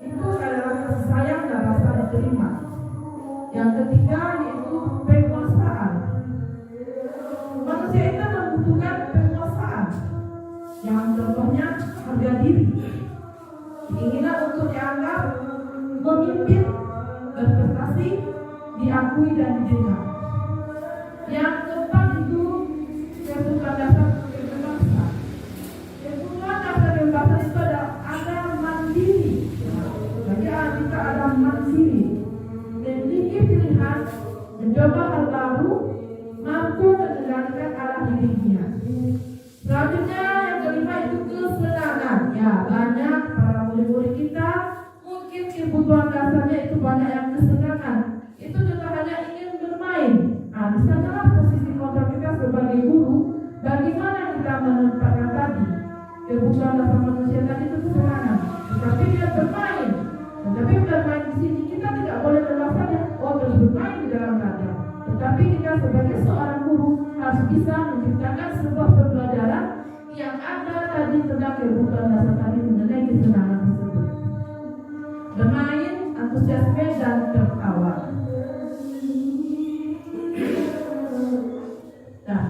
itu adalah kasih sayang dan rasa diterima. Yang ketiga yaitu penguasaan. Manusia itu membutuhkan penguasaan. Yang contohnya harga diri, keinginan untuk dianggap memimpin, berprestasi, diakui dan didengar. Yang keempat itu kebutuhan dasar kebebasan. Kebutuhan dasar kebebasan itu ada mandiri. Bagi kita ada mandiri, memiliki pilihan, mencoba hal baru, mampu mengendalikan arah dirinya. Selanjutnya yang kelima itu kesenangan. Ya, banyak para murid-murid kita mungkin kebutuhan dasarnya itu banyak yang kesenangan. Itu juga hanya ingin bermain. Nah, di sanalah posisi kontrak kita sebagai guru. Bagaimana kita menempatkan tadi kebutuhan dasar manusia tadi itu kesenangan. Tetapi dia bermain. Tetapi bermain di sini kita tidak boleh melakukannya. Oh, terus bermain di dalam keadaan. Tetapi kita sebagai seorang guru harus bisa menciptakan sebuah pembelajaran yang ada tadi tentang kebutuhan dasar tadi mengenai kesenangan tersebut. Bermain, antusiasme dan tertawa. Nah,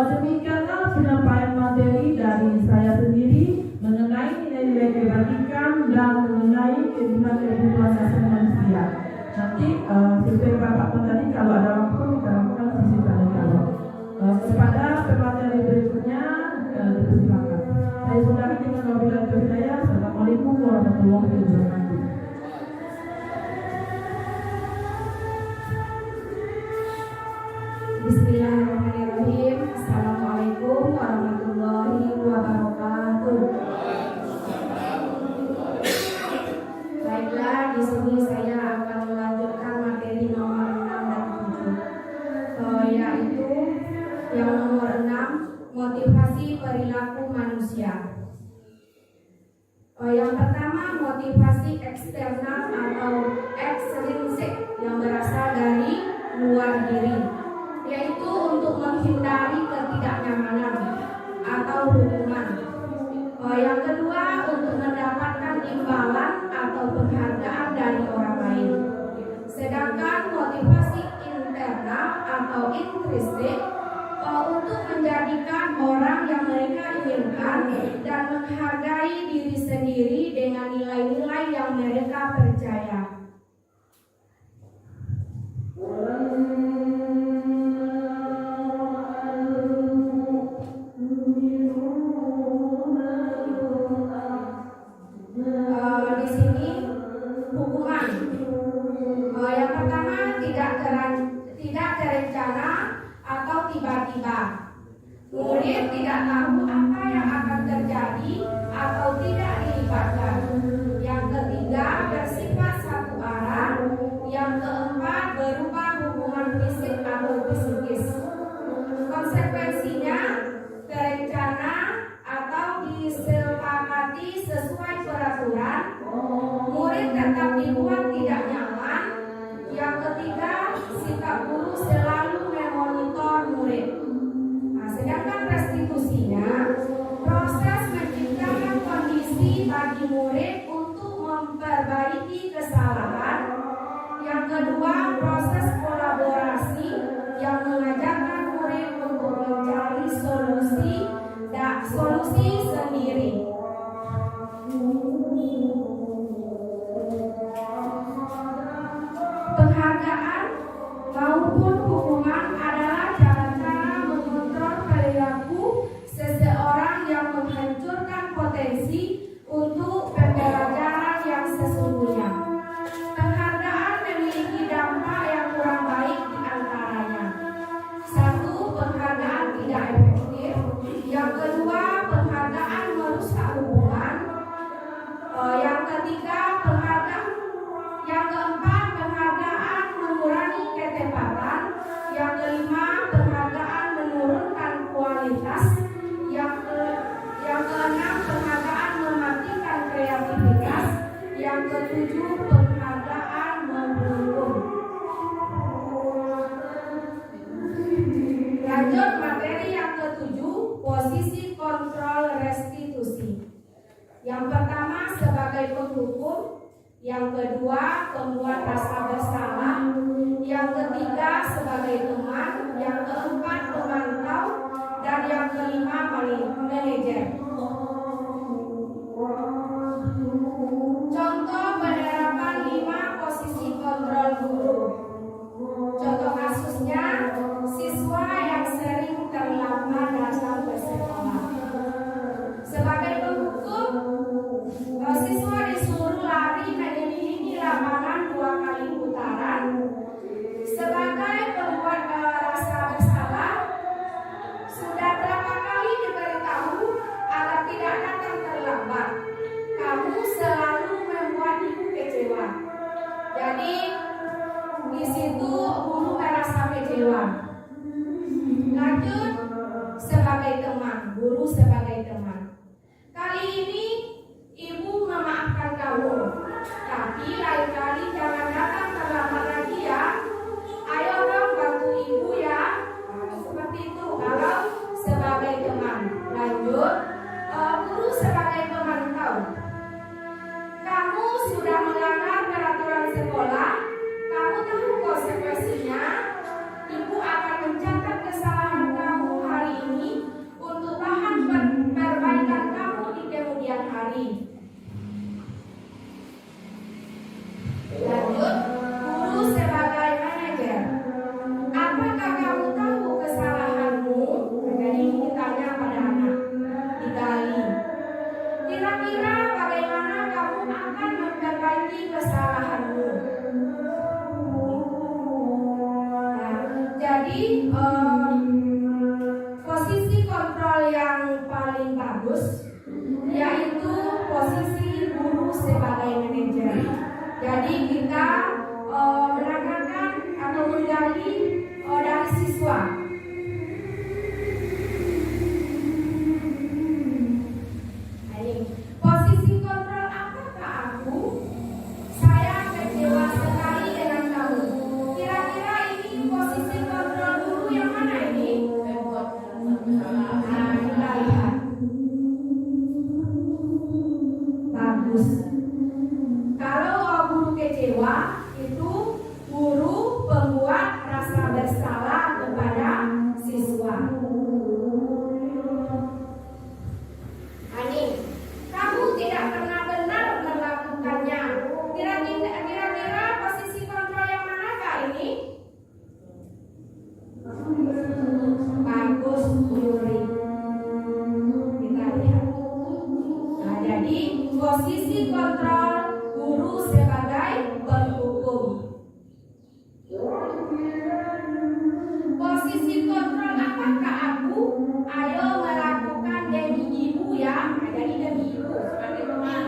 demikianlah penyampaian materi dari saya sendiri mengenai nilai-nilai kebajikan dan mengenai kebutuhan dasar manusia. Nanti sesuai Bapak pun tadi kalau ada waktu kita lakukan sesi tanya jawab. Kepada pemateri berikutnya silakan. Saya sudahi dengan wabillahi taufiq. Assalamualaikum warahmatullahi wabarakatuh. Bismillahirrahmanirrahim. Assalamualaikum warahmatullahi wabarakatuh. Baiklah, di sini saya akan melanjutkan materi nomor 6 dan 7, yaitu yang nomor 6, motivasi perilaku manusia. Yang pertama, motivasi eksternal atau ekstrinsik yang berasal dari luar diri, yaitu untuk menghindari ketidaknyamanan atau hukuman. Yang kedua, untuk mendapatkan imbalan atau penghargaan dari orang lain. Sedangkan motivasi internal atau intrinsik untuk menjadikan orang yang mereka inginkan dan menghargai diri sendiri dengan nilai-nilai yang mereka percaya. Di sini hukuman. Yang pertama, tidak terencana atau tiba-tiba. Murid tidak tahu apa yang akan terjadi atau tidak dilibatkan. Yang ketiga, bersifat satu arah. Yang keempat, berupa hubungan fisik atau psikis. Konsekuensinya, terencana atau disepakati sesuai peraturan, murid tetap juga guru selalu memonitor murid. Nah, sedangkan restitusinya proses menciptakan kondisi bagi murid untuk memperbaiki kesalahan. Yang kedua, proses kolaborasi yang mengajarkan murid untuk mencari solusi sendiri. Penghargaan maupun hukuman adalah cara-cara mengontrol perilaku seseorang yang menghancurkan potensi untuk pembelajaran yang sesungguhnya. Penghargaan memiliki dampak yang kurang baik di antaranya. Satu, penghargaan tidak efektif. Yang kedua, penghargaan merusak hubungan. Yang ketiga, yang keempat, penghargaan mengurangi ketepatan. Yang kelima, penghargaan menurunkan kualitas. Yang keenam, penghargaan mematikan kreativitas. Yang ketujuh, penghargaan menghukum. Lanjut materi yang ketujuh, posisi kontrol restitusi. Yang pertama sebagai penghukum, yang kedua pembuat rasa bersalah, yang ketiga sebagai teman, yang keempat pemantau, dan yang kelima manajer. Contoh penerapan 5 posisi kontrol guru. Contoh kasusnya, siswa yang sering terlambat datang ke sekolah. Sebagai penghukum, siswa disuruh lari mengelilingi lapangan 2 kali putaran. Sebagai pembuat rasa bersalah, sudah berapa kali diberitahu agar tidak datang terlambat. Kamu selalu membuat ibu kecewa. Jadi di situ guru merasa kecewa. Lanjut sebagai teman, guru sebagai teman. Kali ini ibu memaafkan kamu, tapi lain kali jangan datang terlambat lagi ya. Ayo dong bantu ibu ya. Seperti itu kalau sebagai teman. Lanjut, guru sebagai pemantau. Kamu sudah melanggar peraturan sekolah. Kamu tahu konsekuensinya. Ibu akan mencatat kesalahan kamu hari ini untuk bahan perbaikan kamu di kemudian hari. Lanjut, guru sebagai manajer. Apakah kamu tahu kesalahanmu? Jadi ditanya pada anak, digali. Kira-kira bagaimana kamu akan memperbaiki kesalahanmu? Nah, jadi posisi kontrol yang paling bagus yaitu posisi guru sebagai manajer. Jadi kita menanyakan atau menggali dari siswa. Posisi kontrol apakah aku? Saya kecewa sekali dengan kamu. Kira-kira ini posisi kontrol guru yang mana ini? Nah, kita lihat. Bagus. Kalau guru kecewa, itu guru pembuat rasa bersalah kepada siswa. Ani, kamu tidak pernah benar melakukannya. Kira-kira posisi kontrol yang manakah ini? Bagus, Yuri. Kita lihat. Nah, jadi posisi kontrol guru sebagai penghukum. Posisi kontrol apakah aku? Ayo melakukan demi ibu ya. Jadi demi ibu sebagai teman.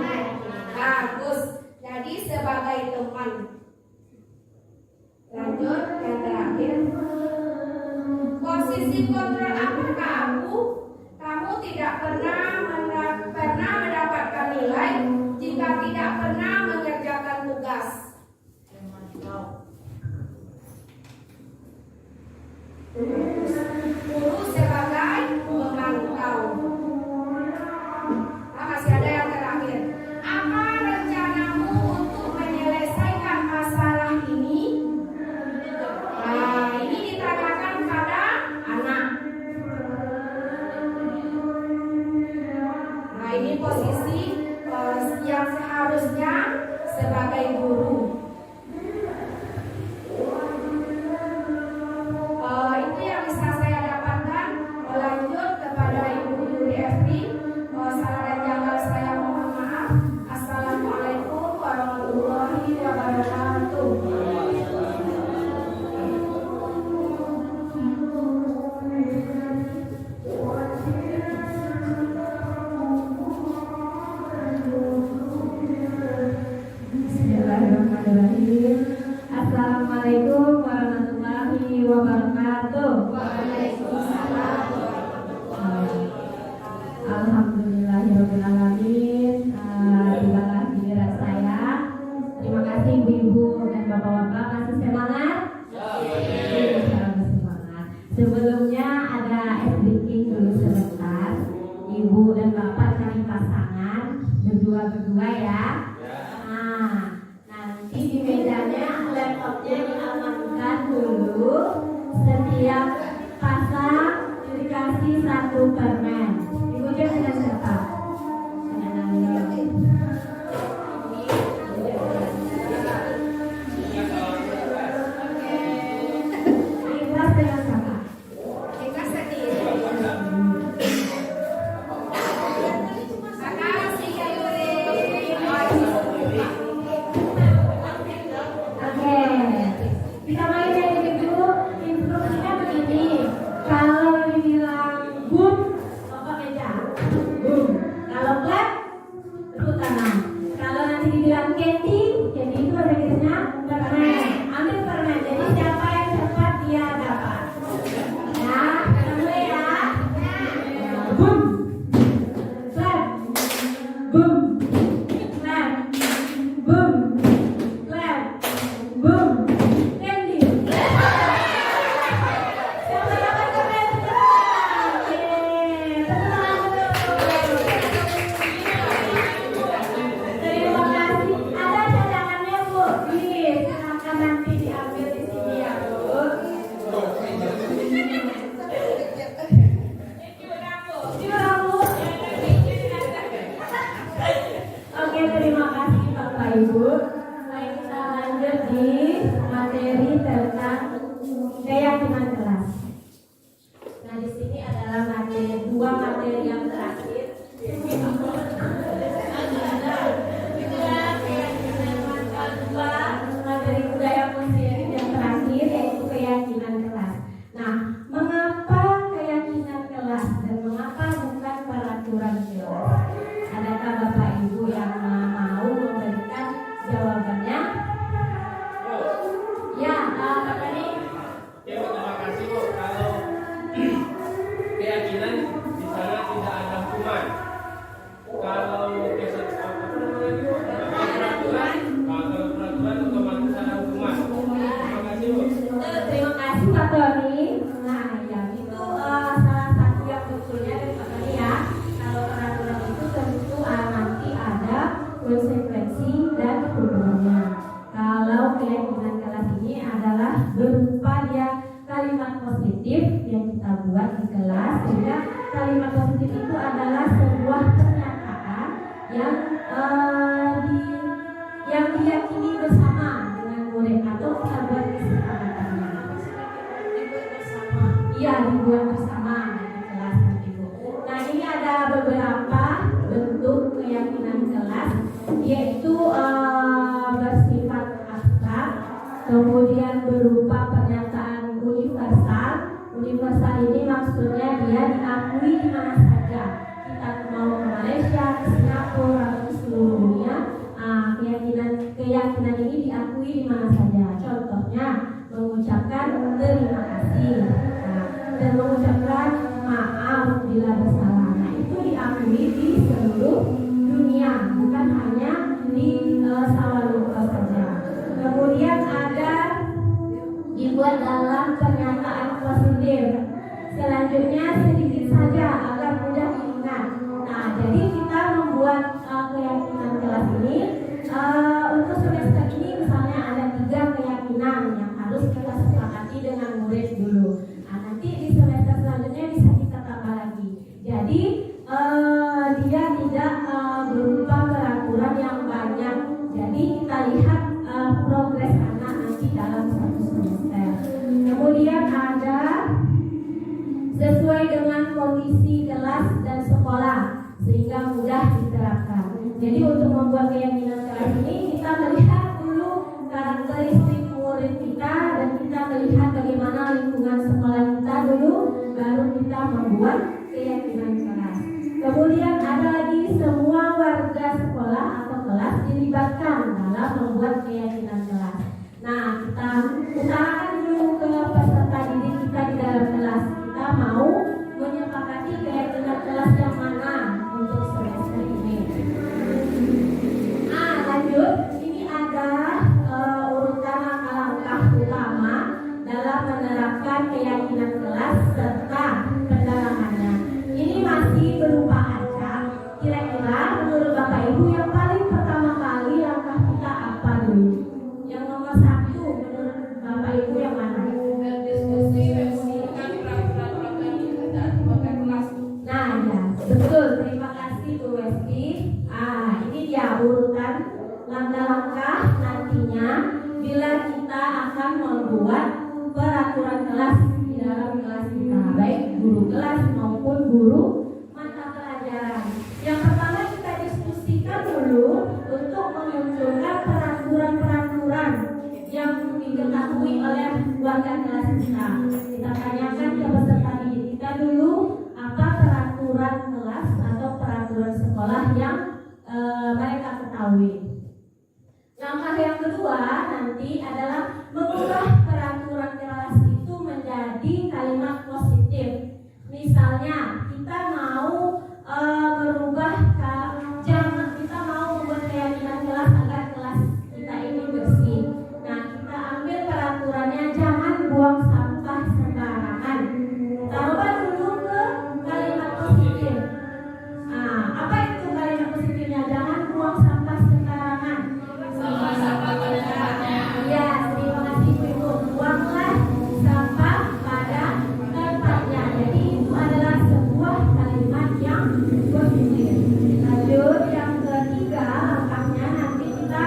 Bagus. Jadi sebagai teman. Lanjut yang terakhir. Posisi kontrol apakah aku? Kamu tidak pernah mendapatkan nilai jika tidak pernah mengerjakan tugas. Sebelumnya ada ice breaking dulu sebentar. Ibu dan bapak cari pasangan berdua ya. Nah, nanti di mejanya laptopnya diamankan dulu. Setiap pasang dikasih 1 permen. Ibunya dengan siapa? Ikhlas dengan siapa? Ikhlas sendiri. Makasih ya Yuri. Oke, kita mulai dari dulu. Instruksinya begini. Kalau dibilang boom, bapak meja, boom. Kalau clap, tepuk tangan. Kalau nanti dibilang candy itu ada tulisnya permen. Ambil permen. Jadi siapa yang cepat dia dapat. Ya, kita mulai ya. Boom, clap, boom, clap, boom, clap, boom, candy. Siapa yang dapat permen? Oke, tepuk tangan dulu. Terima kasih. Ada cadangannya Bu. Ini silakan nanti diambil di sini ya Bu. Gimana Bu? Oke, terima kasih Bapak Ibu. Baik, kita lanjut di materi tentang keyakinan kelas. Nah, di sini adalah dua materi yang terakhir. Materi budaya positif yang terakhir yaitu keyakinan kelas. Nah, mengapa keyakinan kelas dan mengapa bukan peraturan kelas? Adakah Bapak Ibu yang mau memberikan jawabannya? Ya, Bapak nih. Ya, terima kasih Bu. Kalau keyakinan di sana tidak ada hukuman. Kalau peraturan otomatis ada hukuman. Terima kasih Bu. Terima kasih Pak Tony. Nah, ya itu salah satu yang betulnya dari Pak Tony ya. Kalau peraturan itu tentu nanti ada konsekuensi dan hukumannya. Kalau keyakinan kelas ini adalah berupa dia kalimat positif yang kita buat di kelas, sehingga kalimat positif itu adalah sebuah pernyataan yang diyakini bersama dengan murid atau kita buat kesepakatannya. Iya, dibuat bersama di kelas nanti Bu. Nah, ini ada beberapa bentuk keyakinan kelas, yaitu bersifat abstrak, kemudian berupa pernyataan universal. Universal ini maksudnya dia diakui di mana saja. Kita mau ke Malaysia, ke Singapura, atau ke seluruh dunia, keyakinan ini diakui di mana saja. Contohnya mengucapkan terima kasih, dan mengucapkan maaf bila bersalah. Nah, itu diakui di seluruh dunia, bukan hanya di Sawalunto saja. Kemudian ada dibuat dalam pernyataan positif. Selanjutnya sedikit saja agar mudah diingat. Nah, jadi kita membuat keyakinan kelas ini untuk semester ini misalnya ada 3 keyakinan yang harus kita sepakati dengan murid dulu. Nah, nanti di semester selanjutnya bisa kita tambah lagi. Jadi dia tidak berupa peraturan yang banyak. Jadi kita lihat progres anak nanti dalam satu semester. Kemudian ada sesuai dengan kondisi kelas dan sekolah sehingga mudah diterapkan. Jadi untuk membuat keyakinan kelas ini kita melihat dulu karakteristik murid kita dan kita melihat bagaimana lingkungan sekolah kita dulu, baru kita membuat keyakinan kelas. Kemudian ada lagi semua warga sekolah atau kelas dilibatkan dalam membuat keyakinan kelas. Nah, kita utarakan dulu ke peserta didik kita di dalam kelas. Kita mau menyepakati keyakinan kelas yang mana untuk semester ini. Nah, lanjut. Ini ada urutan langkah-langkah utama dalam menerapkan keyakinan kelas serta pendalamannya. Ini masih berupa acak. Kira-kira menurut Bapak Ibu yang paling pertama kali langkah kita apa dulu? Yang nomor 1 menurut Bapak Ibu yang mana? Berdiskusi, mengusulkan peraturan dan bukan kelas. Nah ya, betul. Terima kasih Bu Westi. Ini dia urutan langkah-langkah nantinya bila kita akan membuat peraturan kelas di dalam kelas kita, baik guru kelas maupun guru mata pelajaran. Yang pertama kita diskusikan dulu untuk memunculkan peraturan-peraturan yang diketahui oleh warga kelas kita. Kita tanyakan ke peserta didik kita dulu apa peraturan kelas atau peraturan sekolah yang mereka ketahui. Langkah yang kedua nanti adalah mengubah peraturan kelas itu menjadi kalimat positif. Misalnya kita mau merubah kita mau membuat keyakinan kelas agar kelas kita ini bersih. Nah, kita ambil peraturannya jangan buang sampah sembarangan. Taruhlah dulu ke kalimat positif. Apa itu kalimat positifnya? Jangan buang sampah sembarangan. Ya, terima kasih Bu Ibu. Buanglah sampah pada tempatnya. Jadi itu adalah sebuah kalimat yang positif. Lanjut yang ketiga, langkahnya nanti kita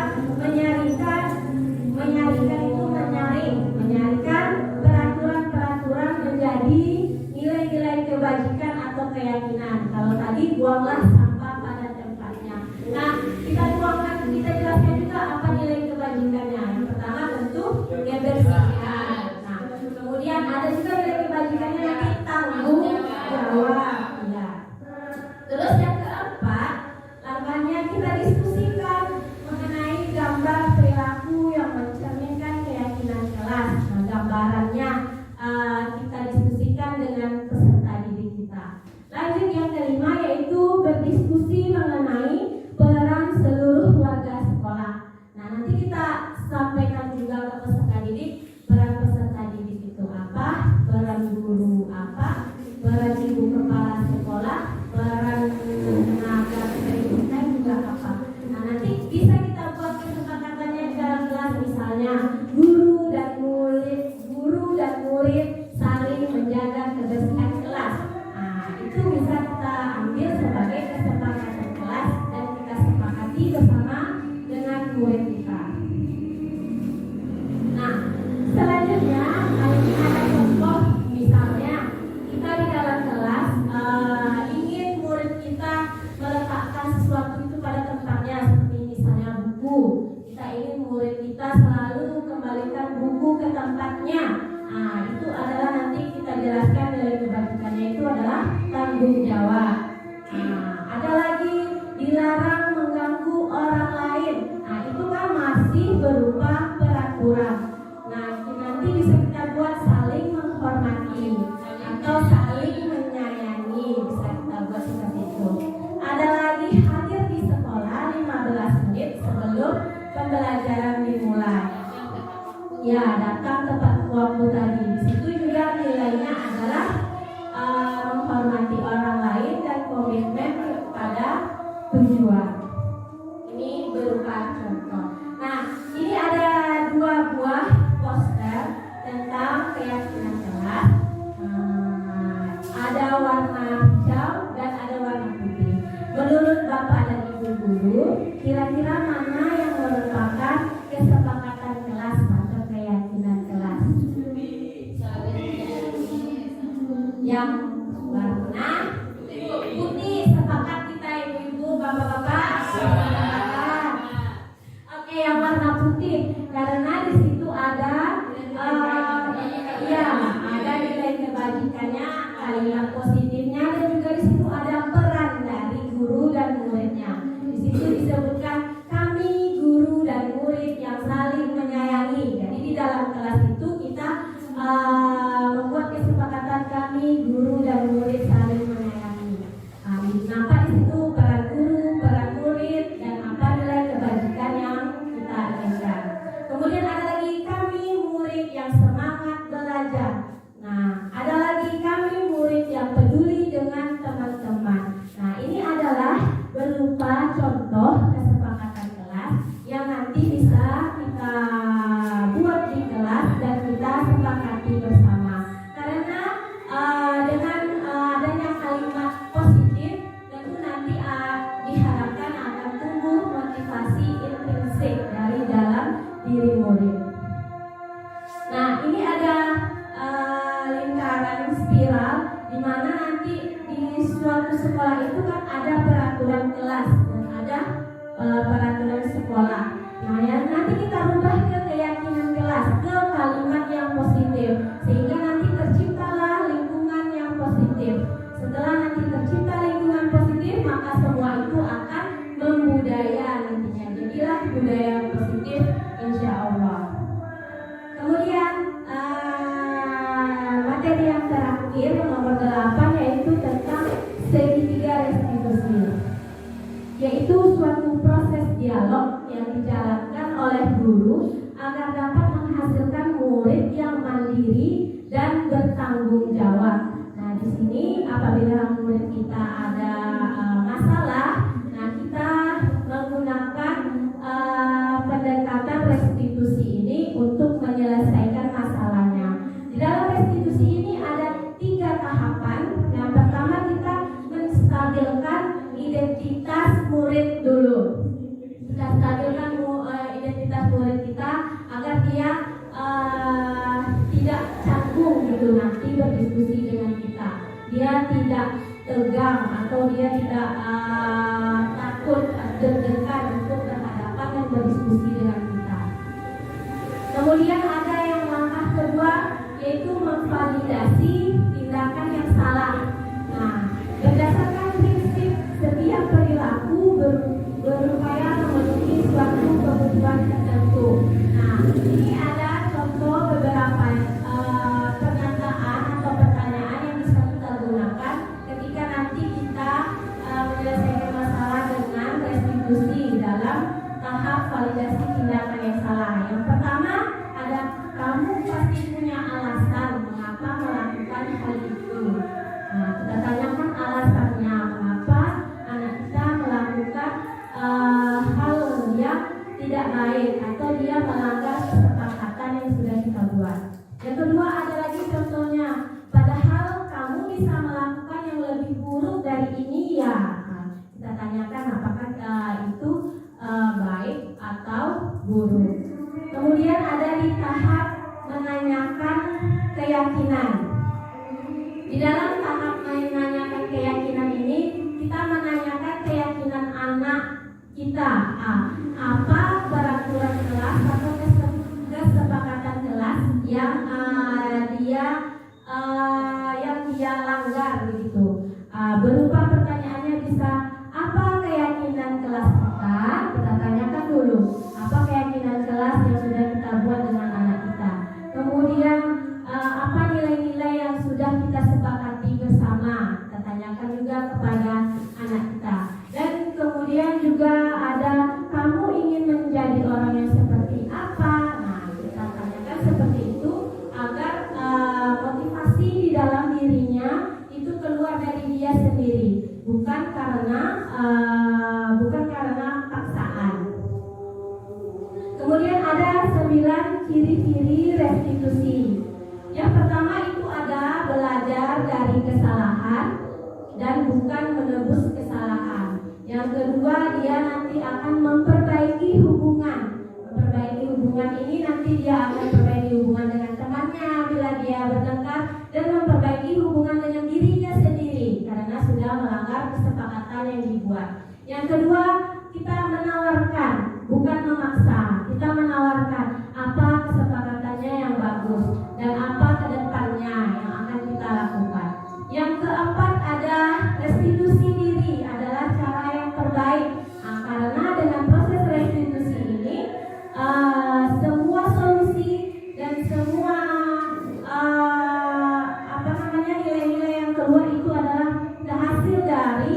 menyaringkan peraturan-peraturan menjadi nilai-nilai kebajikan atau keyakinan. Kalau tadi buanglah sampah pada tempatnya. Nah, kita jelaskan juga apa nilai kebajikannya. Yang pertama tentu kebersihan. Nah, kemudian ada juga nilai kebajikannya nanti tanggung jawab. Ya. Terus yang keempat, langkahnya kita diskusikan mengenai gambar perilaku yang mencerminkan keyakinan kelas. Nah, gambarannya kita diskusikan dengan peserta didik kita. Lanjut yang kelima yaitu berdiskusi mengenai peran seluruh warga sekolah. Nah, nanti kita sampaikan juga ke peserta didik peran peserta didik itu apa, peran guru apa, peran ibu kepala sekolah, peran tenaga pendidikan juga apa. Nah, nanti bisa kita buat kesepakatannya di dalam kelas, misalnya guru dan murid saling menjaga kebersihan kelas. Nah, itu bisa kita ambil sebagai kesepakatan kelas dan kita sepakati bersama dengan murid kita. Nah, selanjutnya ini ada contoh, misalnya kita di dalam kelas ingin murid kita meletakkan sesuatu itu pada tempatnya, seperti misalnya buku. Kita ingin murid kita selalu kembalikan buku ke tempatnya. Nah, itu adalah nanti kita jelaskan nilai kebajikannya itu adalah tanggung jawab. Nah, ada lagi dilarang mengganggu orang lain. Nah, itu kan masih berupa peraturan. Nah, nanti bisa kita buat saling menghormati atau saling menyayangi, bisa kita buat seperti itu. Ada lagi hadir di sekolah 15 menit sebelum pembelajaran dimulai. Ya, datang tepat waktu tadi. Di situ juga nilainya adalah menghormati orang lain dan komitmen kepada tujuan. Ini berupa contoh. Nah, ini ada 2 buah poster tentang keyakinan kelas. Ada warna hijau dan ada warna putih. Menurut Bapak dan Ibu guru, kira-kira mana yang merupakan kesepakatan kelas atau keyakinan kelas? Yang warna putih. Sepakat kita ibu-ibu, bapak-bapak? Sepakat. Oke, yang warna putih karena di situ ada ada nilai kebajikannya, kalimat positifnya, dan juga di situ ada peran dari guru dan muridnya. Di situ disebutkan kami guru dan murid yang saling menyayangi. Jadi di dalam kelas itu kita membuat kesepakatan kami guru dan murid saling menyayangi. Nampak di situ peran guru, peran murid, dan apa nilai kebajikan yang kita inginkan. Kemudian ada lagi kami murid yang semangat belajar. sekolah itu kan ada peraturan kelas dan ada peraturan sekolah. Nah, yang nanti kita rubah ke keyakinan kelas, ke kalimat yang positif, sehingga nanti terciptalah lingkungan yang positif. Setelah nanti tercipta lingkungan positif, maka semua itu akan membudaya nantinya. Jadilah budaya positif, insya Allah. Kemudian materi yang terakhir nomor 8 yaitu tentang segitiga restitusi, yaitu suatu proses dialog yang dijalankan oleh guru agar dapat menghasilkan murid yang mandiri dan bertanggung jawab. Nah, di sini apabila murid kita ada masalah, nah kita menggunakan pendekatan restitusi ini untuk menyelesaikan masalahnya. Di dalam restitusi ini ada 3 tahapan. Yang pertama, kita menstabilkan identitas murid dulu. Kita stabilkan identitas murid kita agar dia tidak canggung gitu nanti berdiskusi dengan kita. Dia tidak tegang atau dia tidak takut deg-degan untuk berhadapan dan berdiskusi dengan kita. Kemudian ada yang langkah kedua, yaitu memvalidasi tindakan yang salah. Nah, berdasarkan prinsip setiap perilaku berupaya memenuhi suatu kebutuhan tertentu. Nah, ini ada contoh beberapa pernyataan atau pertanyaan yang bisa kita gunakan ketika nanti kita menyelesaikan masalah dengan restitusi dalam tahap validasi tindakan yang salah. Yang pertama ada, kamu pasti punya alasan mengapa melakukan hal itu. Nah, kita tanyakan alasannya mengapa anak kita melakukan hal yang tidak baik atau dia melanggar kesepakatan yang sudah kita buat. Yang kedua ada lagi contohnya, padahal kamu bisa melakukan yang lebih buruk dari ini ya. Nah, kita tanyakan apakah itu baik atau buruk. Kemudian ada di tahap menanyakan keyakinan. Di dalam tahap menanyakan keyakinan ini, kita menanyakan keyakinan anak kita. Apa peraturan kelas atau kesepakatan kelas yang dia langgar begitu. Berupa pertanyaannya bisa, apa keyakinan kelas kita? Kita tanyakan dulu. Apa keyakinan kelas yang sudah kita buat dengan anak kita? Kemudian apa nilai-nilai yang sudah kita sepakati bersama? Kita tanyakan juga kepada anak kita. Dan kemudian juga ada, kamu ingin menjadi orang yang seperti apa? Nah, kita tanyakan seperti itu agar motivasi di dalam dirinya itu keluar dari dia sendiri, bukan karena paksaan. Kemudian ada 9 ciri-ciri restitusi. Yang pertama itu ada belajar dari kesalahan dan bukan menebus kesalahan. Yang kedua, dia nanti akan memperbaiki hubungan. Memperbaiki hubungan ini nanti dia akan memperbaiki hubungan dengan temannya bila dia bertengkar, dan memperbaiki hubungan dengan dirinya sendiri karena sudah melanggar kesepakatan yang dibuat. Yang kedua, kita menawarkan, bukan memaksa. Kita menawarkan apa kesepakatannya yang bagus dan apa kedepannya yang akan kita lakukan. Yang keempat ada restitusi diri, adalah cara yang terbaik. Nah, karena dengan proses restitusi ini semua solusi dan semua nilai-nilai yang keluar itu adalah hasil dari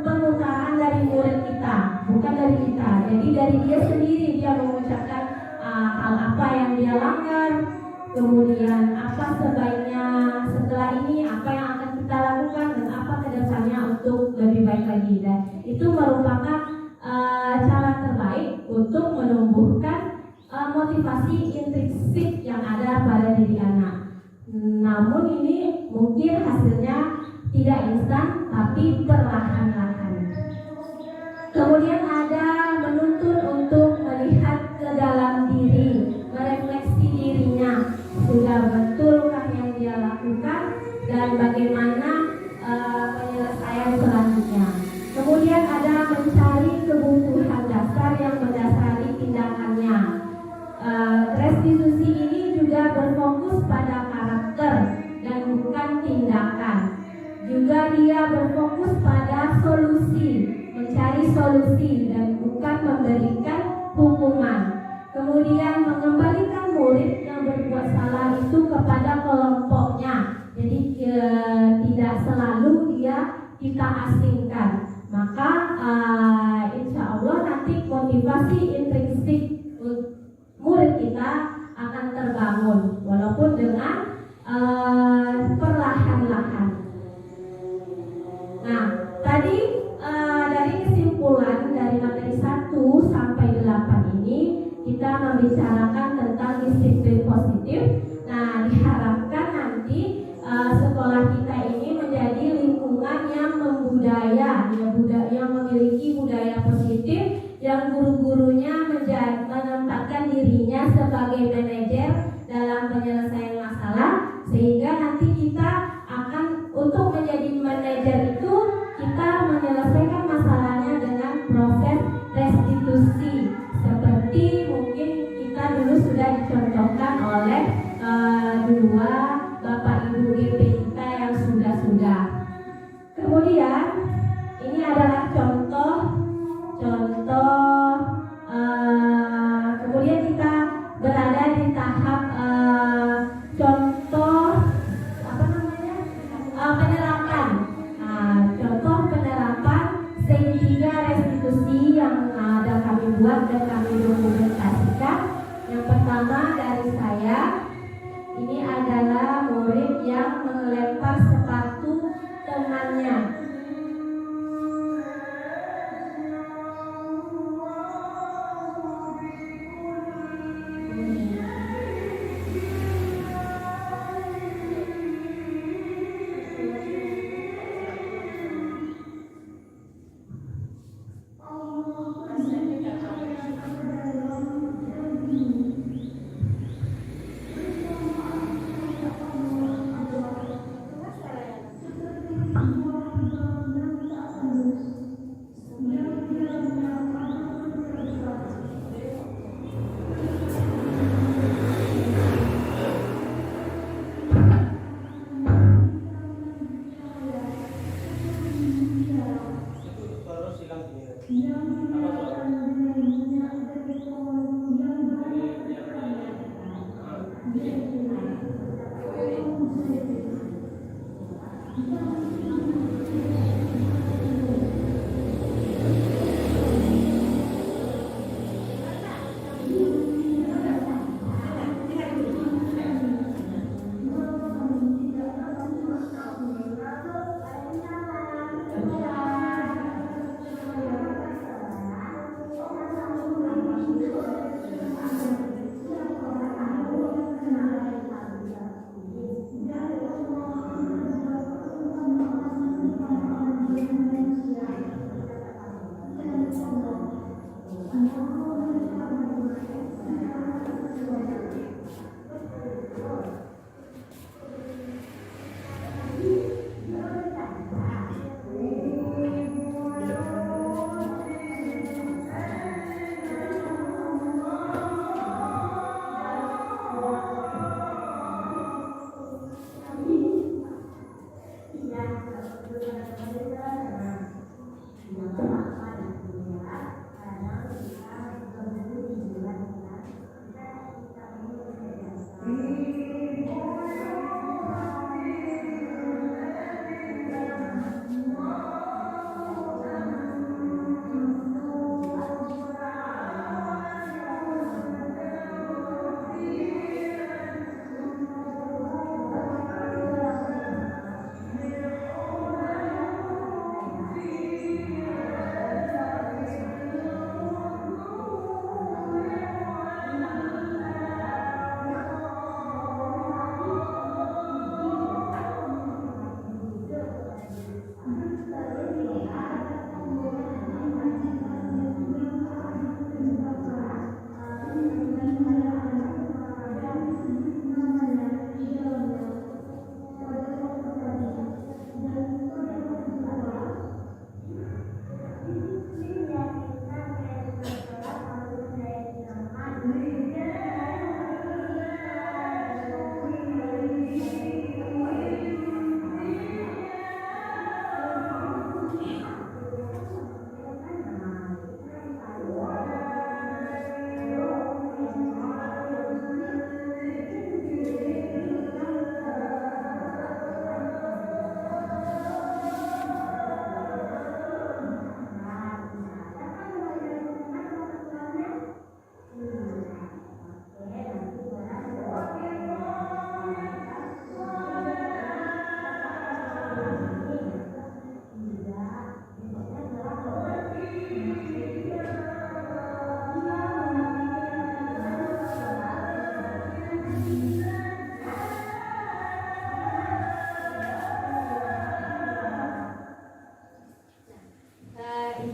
pengutaran dari murid kita, bukan dari kita. Jadi dari dia sendiri, dia mengucapkan hal apa yang dia langgar, kemudian apa sebaiknya setelah ini, apa yang akan kita lakukan dan apa kedepannya untuk lebih baik lagi. Dan itu merupakan cara terbaik untuk menumbuhkan motivasi intrinsik yang ada pada diri anak. Namun ini mungkin hasilnya tidak instan, tapi perlahan-lahan. Kemudian ada menuntun untuk melihat ke dalam diri, merefleksi dirinya, sudah betulkah yang dia lakukan dan bagaimana penyelesaian kemudian mengembalikan murid yang berbuat salah itu kepada kelompoknya. Jadi tidak selalu dia kita asingkan. Maka insya Allah nanti motivasi intrinsik murid kita akan terbangun, walaupun dengan perlahan-lahan. Nah, tadi dari kesimpulan dari materi 1 sampai 8 ini kita membicarakan tentang disiplin positif. Nah, diharapkan nanti sekolah kita ini menjadi lingkungan yang membudaya, yang memiliki budaya positif, yang guru-gurunya menempatkan dirinya sebagai manajer dalam penyelesaian masalah, sehingga nanti kita akan untuk menjadi manajer itu kita menyelesaikan masalahnya dengan proses restitusi, seperti mungkin kita dulu sudah dicontohkan oleh dua Bapak Ibu GP kita yang sudah. Kemudian ini adalah contoh kemudian kita berada di tahap contoh penerapan. Contoh penerapan segitiga restitusi yang ada kami buat dan kami dokumentasikan. Yang pertama dari saya, ini adalah murid yang melempar sepatu temannya.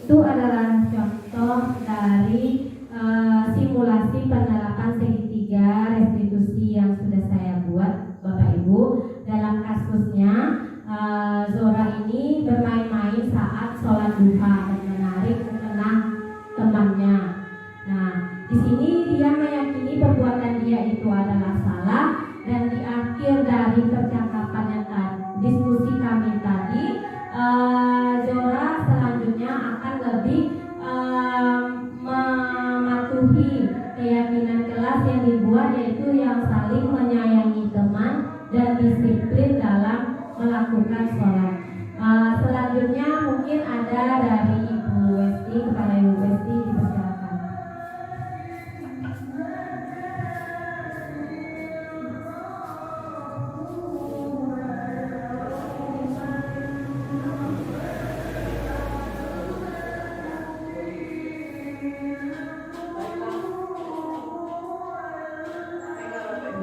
itu adalah contoh dari simulasi penerapan segitiga restitusi yang sudah saya buat, Bapak Ibu. Dalam kasusnya Zora ini bermain-main saat sholat duha dan menarik mukena temannya. Nah, di sini dia meyakini perbuatan dia itu adalah salah, dan di akhir dari percakapan yang diskusi kami tadi, Zora selanjutnya akan lebih mematuhi keyakinan kelas yang dibuat, yaitu yang saling menyayangi teman dan disiplin dalam melakukan sholat. Selanjutnya mungkin ada dari Ibu Westi, kepada Ibu Westi dipersilakan.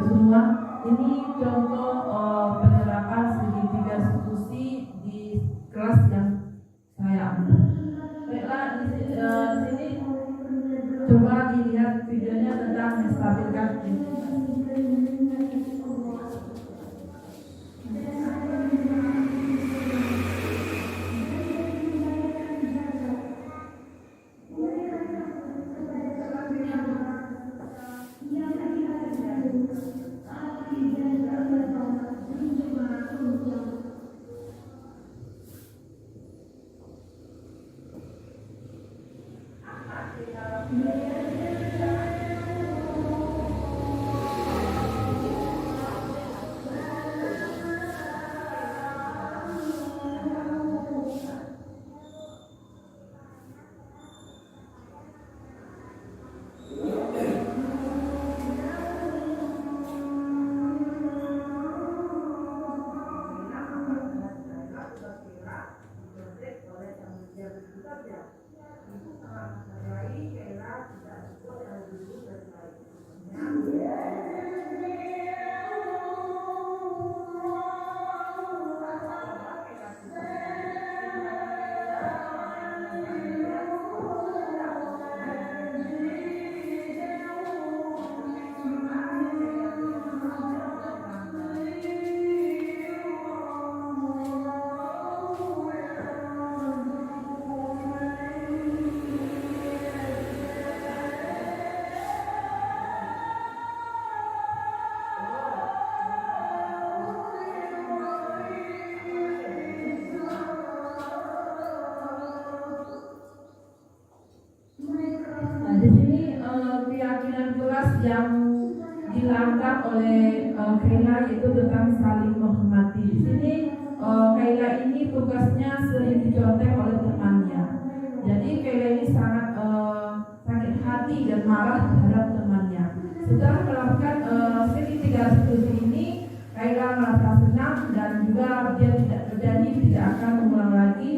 Semua ini contoh penerapan segitiga restitusi di kelas yang saya ambil. Baiklah, di sini coba dilihat videonya tentang menstabilkan yang dilanggar oleh Kaila, yaitu tentang saling menghormati. Di sini Kaila ini tugasnya sering dicontek oleh temannya. Jadi Kaila ini sangat sakit hati dan marah terhadap temannya. Setelah melakukan segitiga restitusi ini, Kaila merasa senang dan juga dia tidak berjanji tidak akan mengulang lagi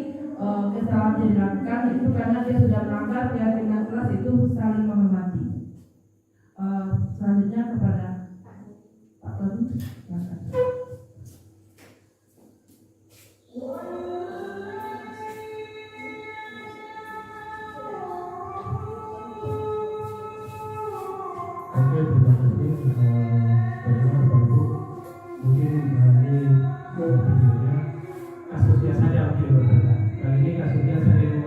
kesalahan yang dilakukan, itu karena dia sudah melanggar keyakinan kelas, itu saling menghormati. Selanjutnya kepada Pak Tony. Oke, terima kasih. Bagaimana Bapak Ibu? Mungkin ini videonya kasusnya saja mungkin berbeda. Kali ini kasusnya sering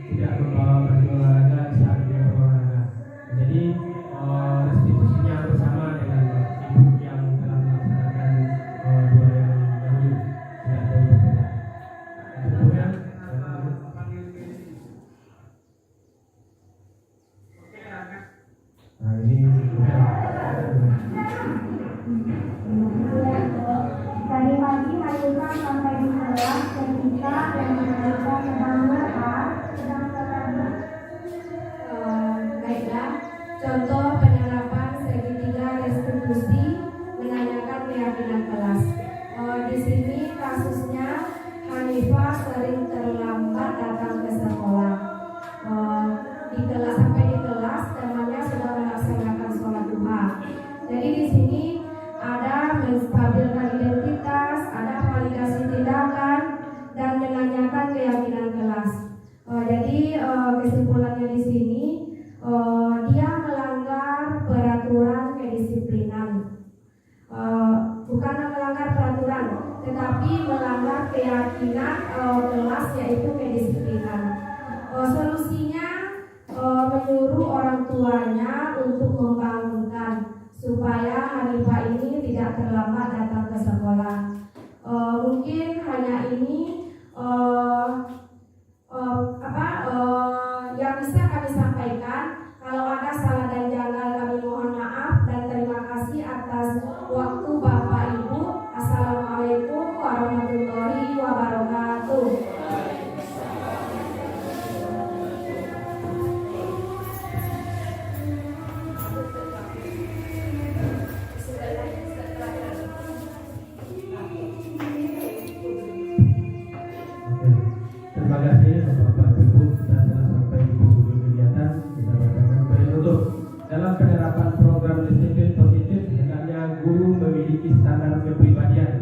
tidak membawa baju olahraga saat dia berolahraga. Jadi restitusinya bersama dengan ibu yang telah melaksanakan dua yang dahulu tidak jauh berbeda. Kemudian nah ini Dari pagi Mayuka sampai di kelas ketika dan mereka sedang makan, sedang berada. Baiklah, contoh penerapan segitiga restitusi menanyakan keyakinan kelas. Di sini kasusnya Hanifah sering terlambat datang ke sekolah. Di kelas sampai di kelas temannya sudah melaksanakan sholat duha. Jadi di sini ada menstabilkan identitas, ada validasi tindakan, dan menanyakan keyakinan kelas. Jadi kesimpulannya di sini dia melanggar peraturan kedisiplinan. Bukan melanggar peraturan, tetapi melanggar keyakinan kelas yaitu kedisiplinan. Solusinya menyuruh orang tuanya untuk membangunkan supaya Hanifah ini tidak terlambat datang ke sekolah. Mungkin hanya ini yang bisa kami sampaikan. Kalau ada salah dan janggal kami mohon maaf dan terima kasih atas waktu Bapak Ibu. Assalamualaikum warahmatullahi wabarakatuh. Terima kasih Bapak Ibu, kita telah sampai di ujung kegiatan. Kita bacakan penutup. Dalam penerapan program disiplin positif, hendaknya guru memiliki standar kepribadian.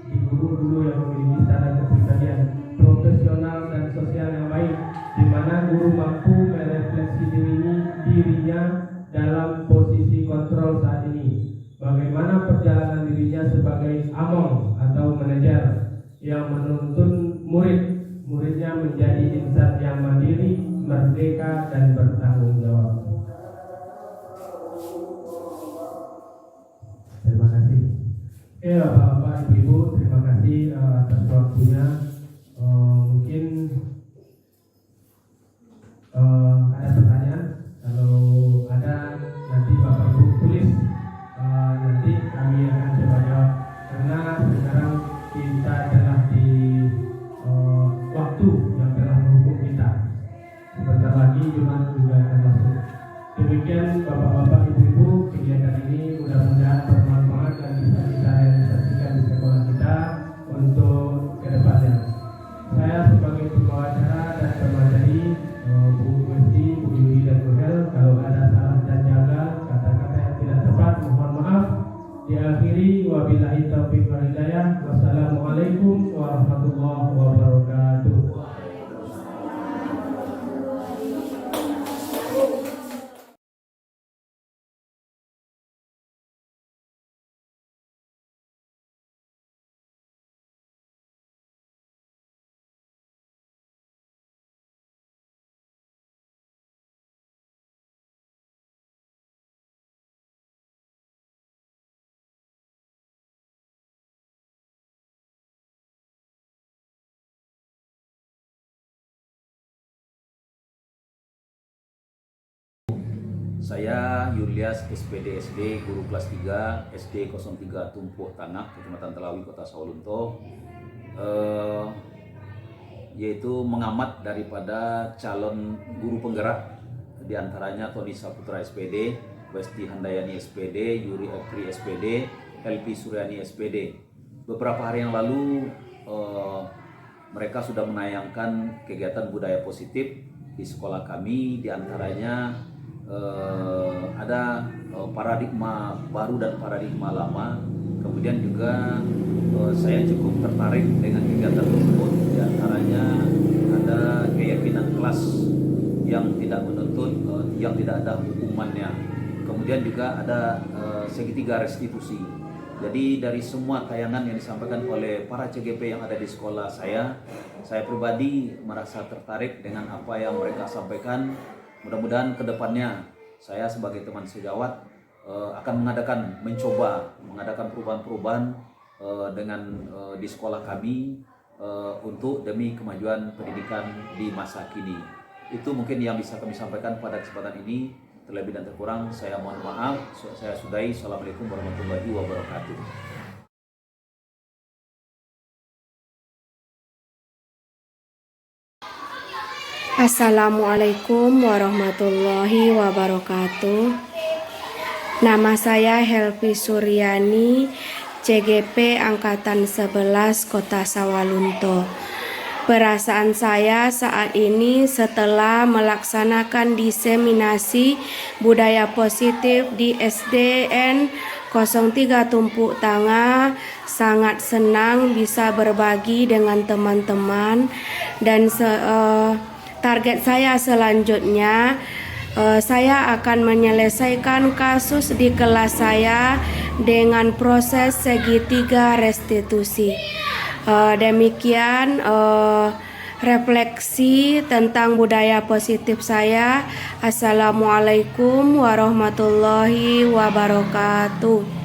Di guru yang memiliki standar kepribadian profesional dan sosial yang baik, di mana guru mampu merefleksi dirinya dalam posisi kontrol saat ini. Bagaimana perjalanan dirinya sebagai among atau manajer yang menuntun muridnya menjadi insan yang mandiri, merdeka, dan bertanggung jawab. Terima kasih. Oke, Bapak-bapak, Ibu-ibu, terima kasih atas waktunya. Mungkin ada pertanyaan. Kalau ada, nanti Bapak Ibu tulis. Nanti kami akan coba jawab. Karena sekarang kita telah di waktu yang telah menghukum kita. Sebentar lagi Jumat juga akan masuk. Demikian Bapak-bapak, Ibu-ibu, kegiatan ini mudah-mudahan bermanfaat dan bisa kita realisasikan di sekolah kita untuk kedepannya. Saya sebagai pembawa acara dan pemateri, Bu Westi, Bu Yuri, dan Bu Hel, kalau ada salah dan janggal, kata-kata yang tidak tepat, mohon maaf. Diakhiri wabillahi taufiq wal hidayah. Wassalamualaikum warahmatullahi wabarakatuh. Saya Yulias SPD SD, guru kelas 3 SD 03 Tumpuh Tangak, Kecamatan Telawi, Kota Sawalunto, yaitu mengamat daripada calon guru penggerak, diantaranya Tony Saputra SPD, Westi Handayani SPD, Yuri Ekri SPD, Helpi Suryani SPD. Beberapa hari yang lalu mereka sudah menayangkan kegiatan budaya positif di sekolah kami, diantaranya ada paradigma baru dan paradigma lama. Kemudian juga saya cukup tertarik dengan kegiatan tersebut. Di antaranya ada keyakinan kelas yang tidak menuntut, yang tidak ada hukumannya. Kemudian juga ada segitiga restitusi. Jadi dari semua tayangan yang disampaikan oleh para CGP yang ada di sekolah saya pribadi merasa tertarik dengan apa yang mereka sampaikan. Mudah-mudahan kedepannya saya sebagai teman sejawat akan mencoba mengadakan perubahan-perubahan dengan di sekolah kami untuk demi kemajuan pendidikan di masa kini. Itu mungkin yang bisa kami sampaikan pada kesempatan ini. Terlebih dan terkurang saya mohon maaf. Saya sudahi. Assalamualaikum warahmatullahi wabarakatuh. Assalamualaikum warahmatullahi wabarakatuh. Nama saya Helpi Suryani, CGP Angkatan 11 Kota Sawalunto. Perasaan saya saat ini setelah melaksanakan diseminasi budaya positif di SDN 03 Tumpuk Tangak, sangat senang bisa berbagi dengan teman-teman dan Target saya selanjutnya, saya akan menyelesaikan kasus di kelas saya dengan proses segitiga restitusi. Demikian refleksi tentang budaya positif saya. Assalamualaikum warahmatullahi wabarakatuh.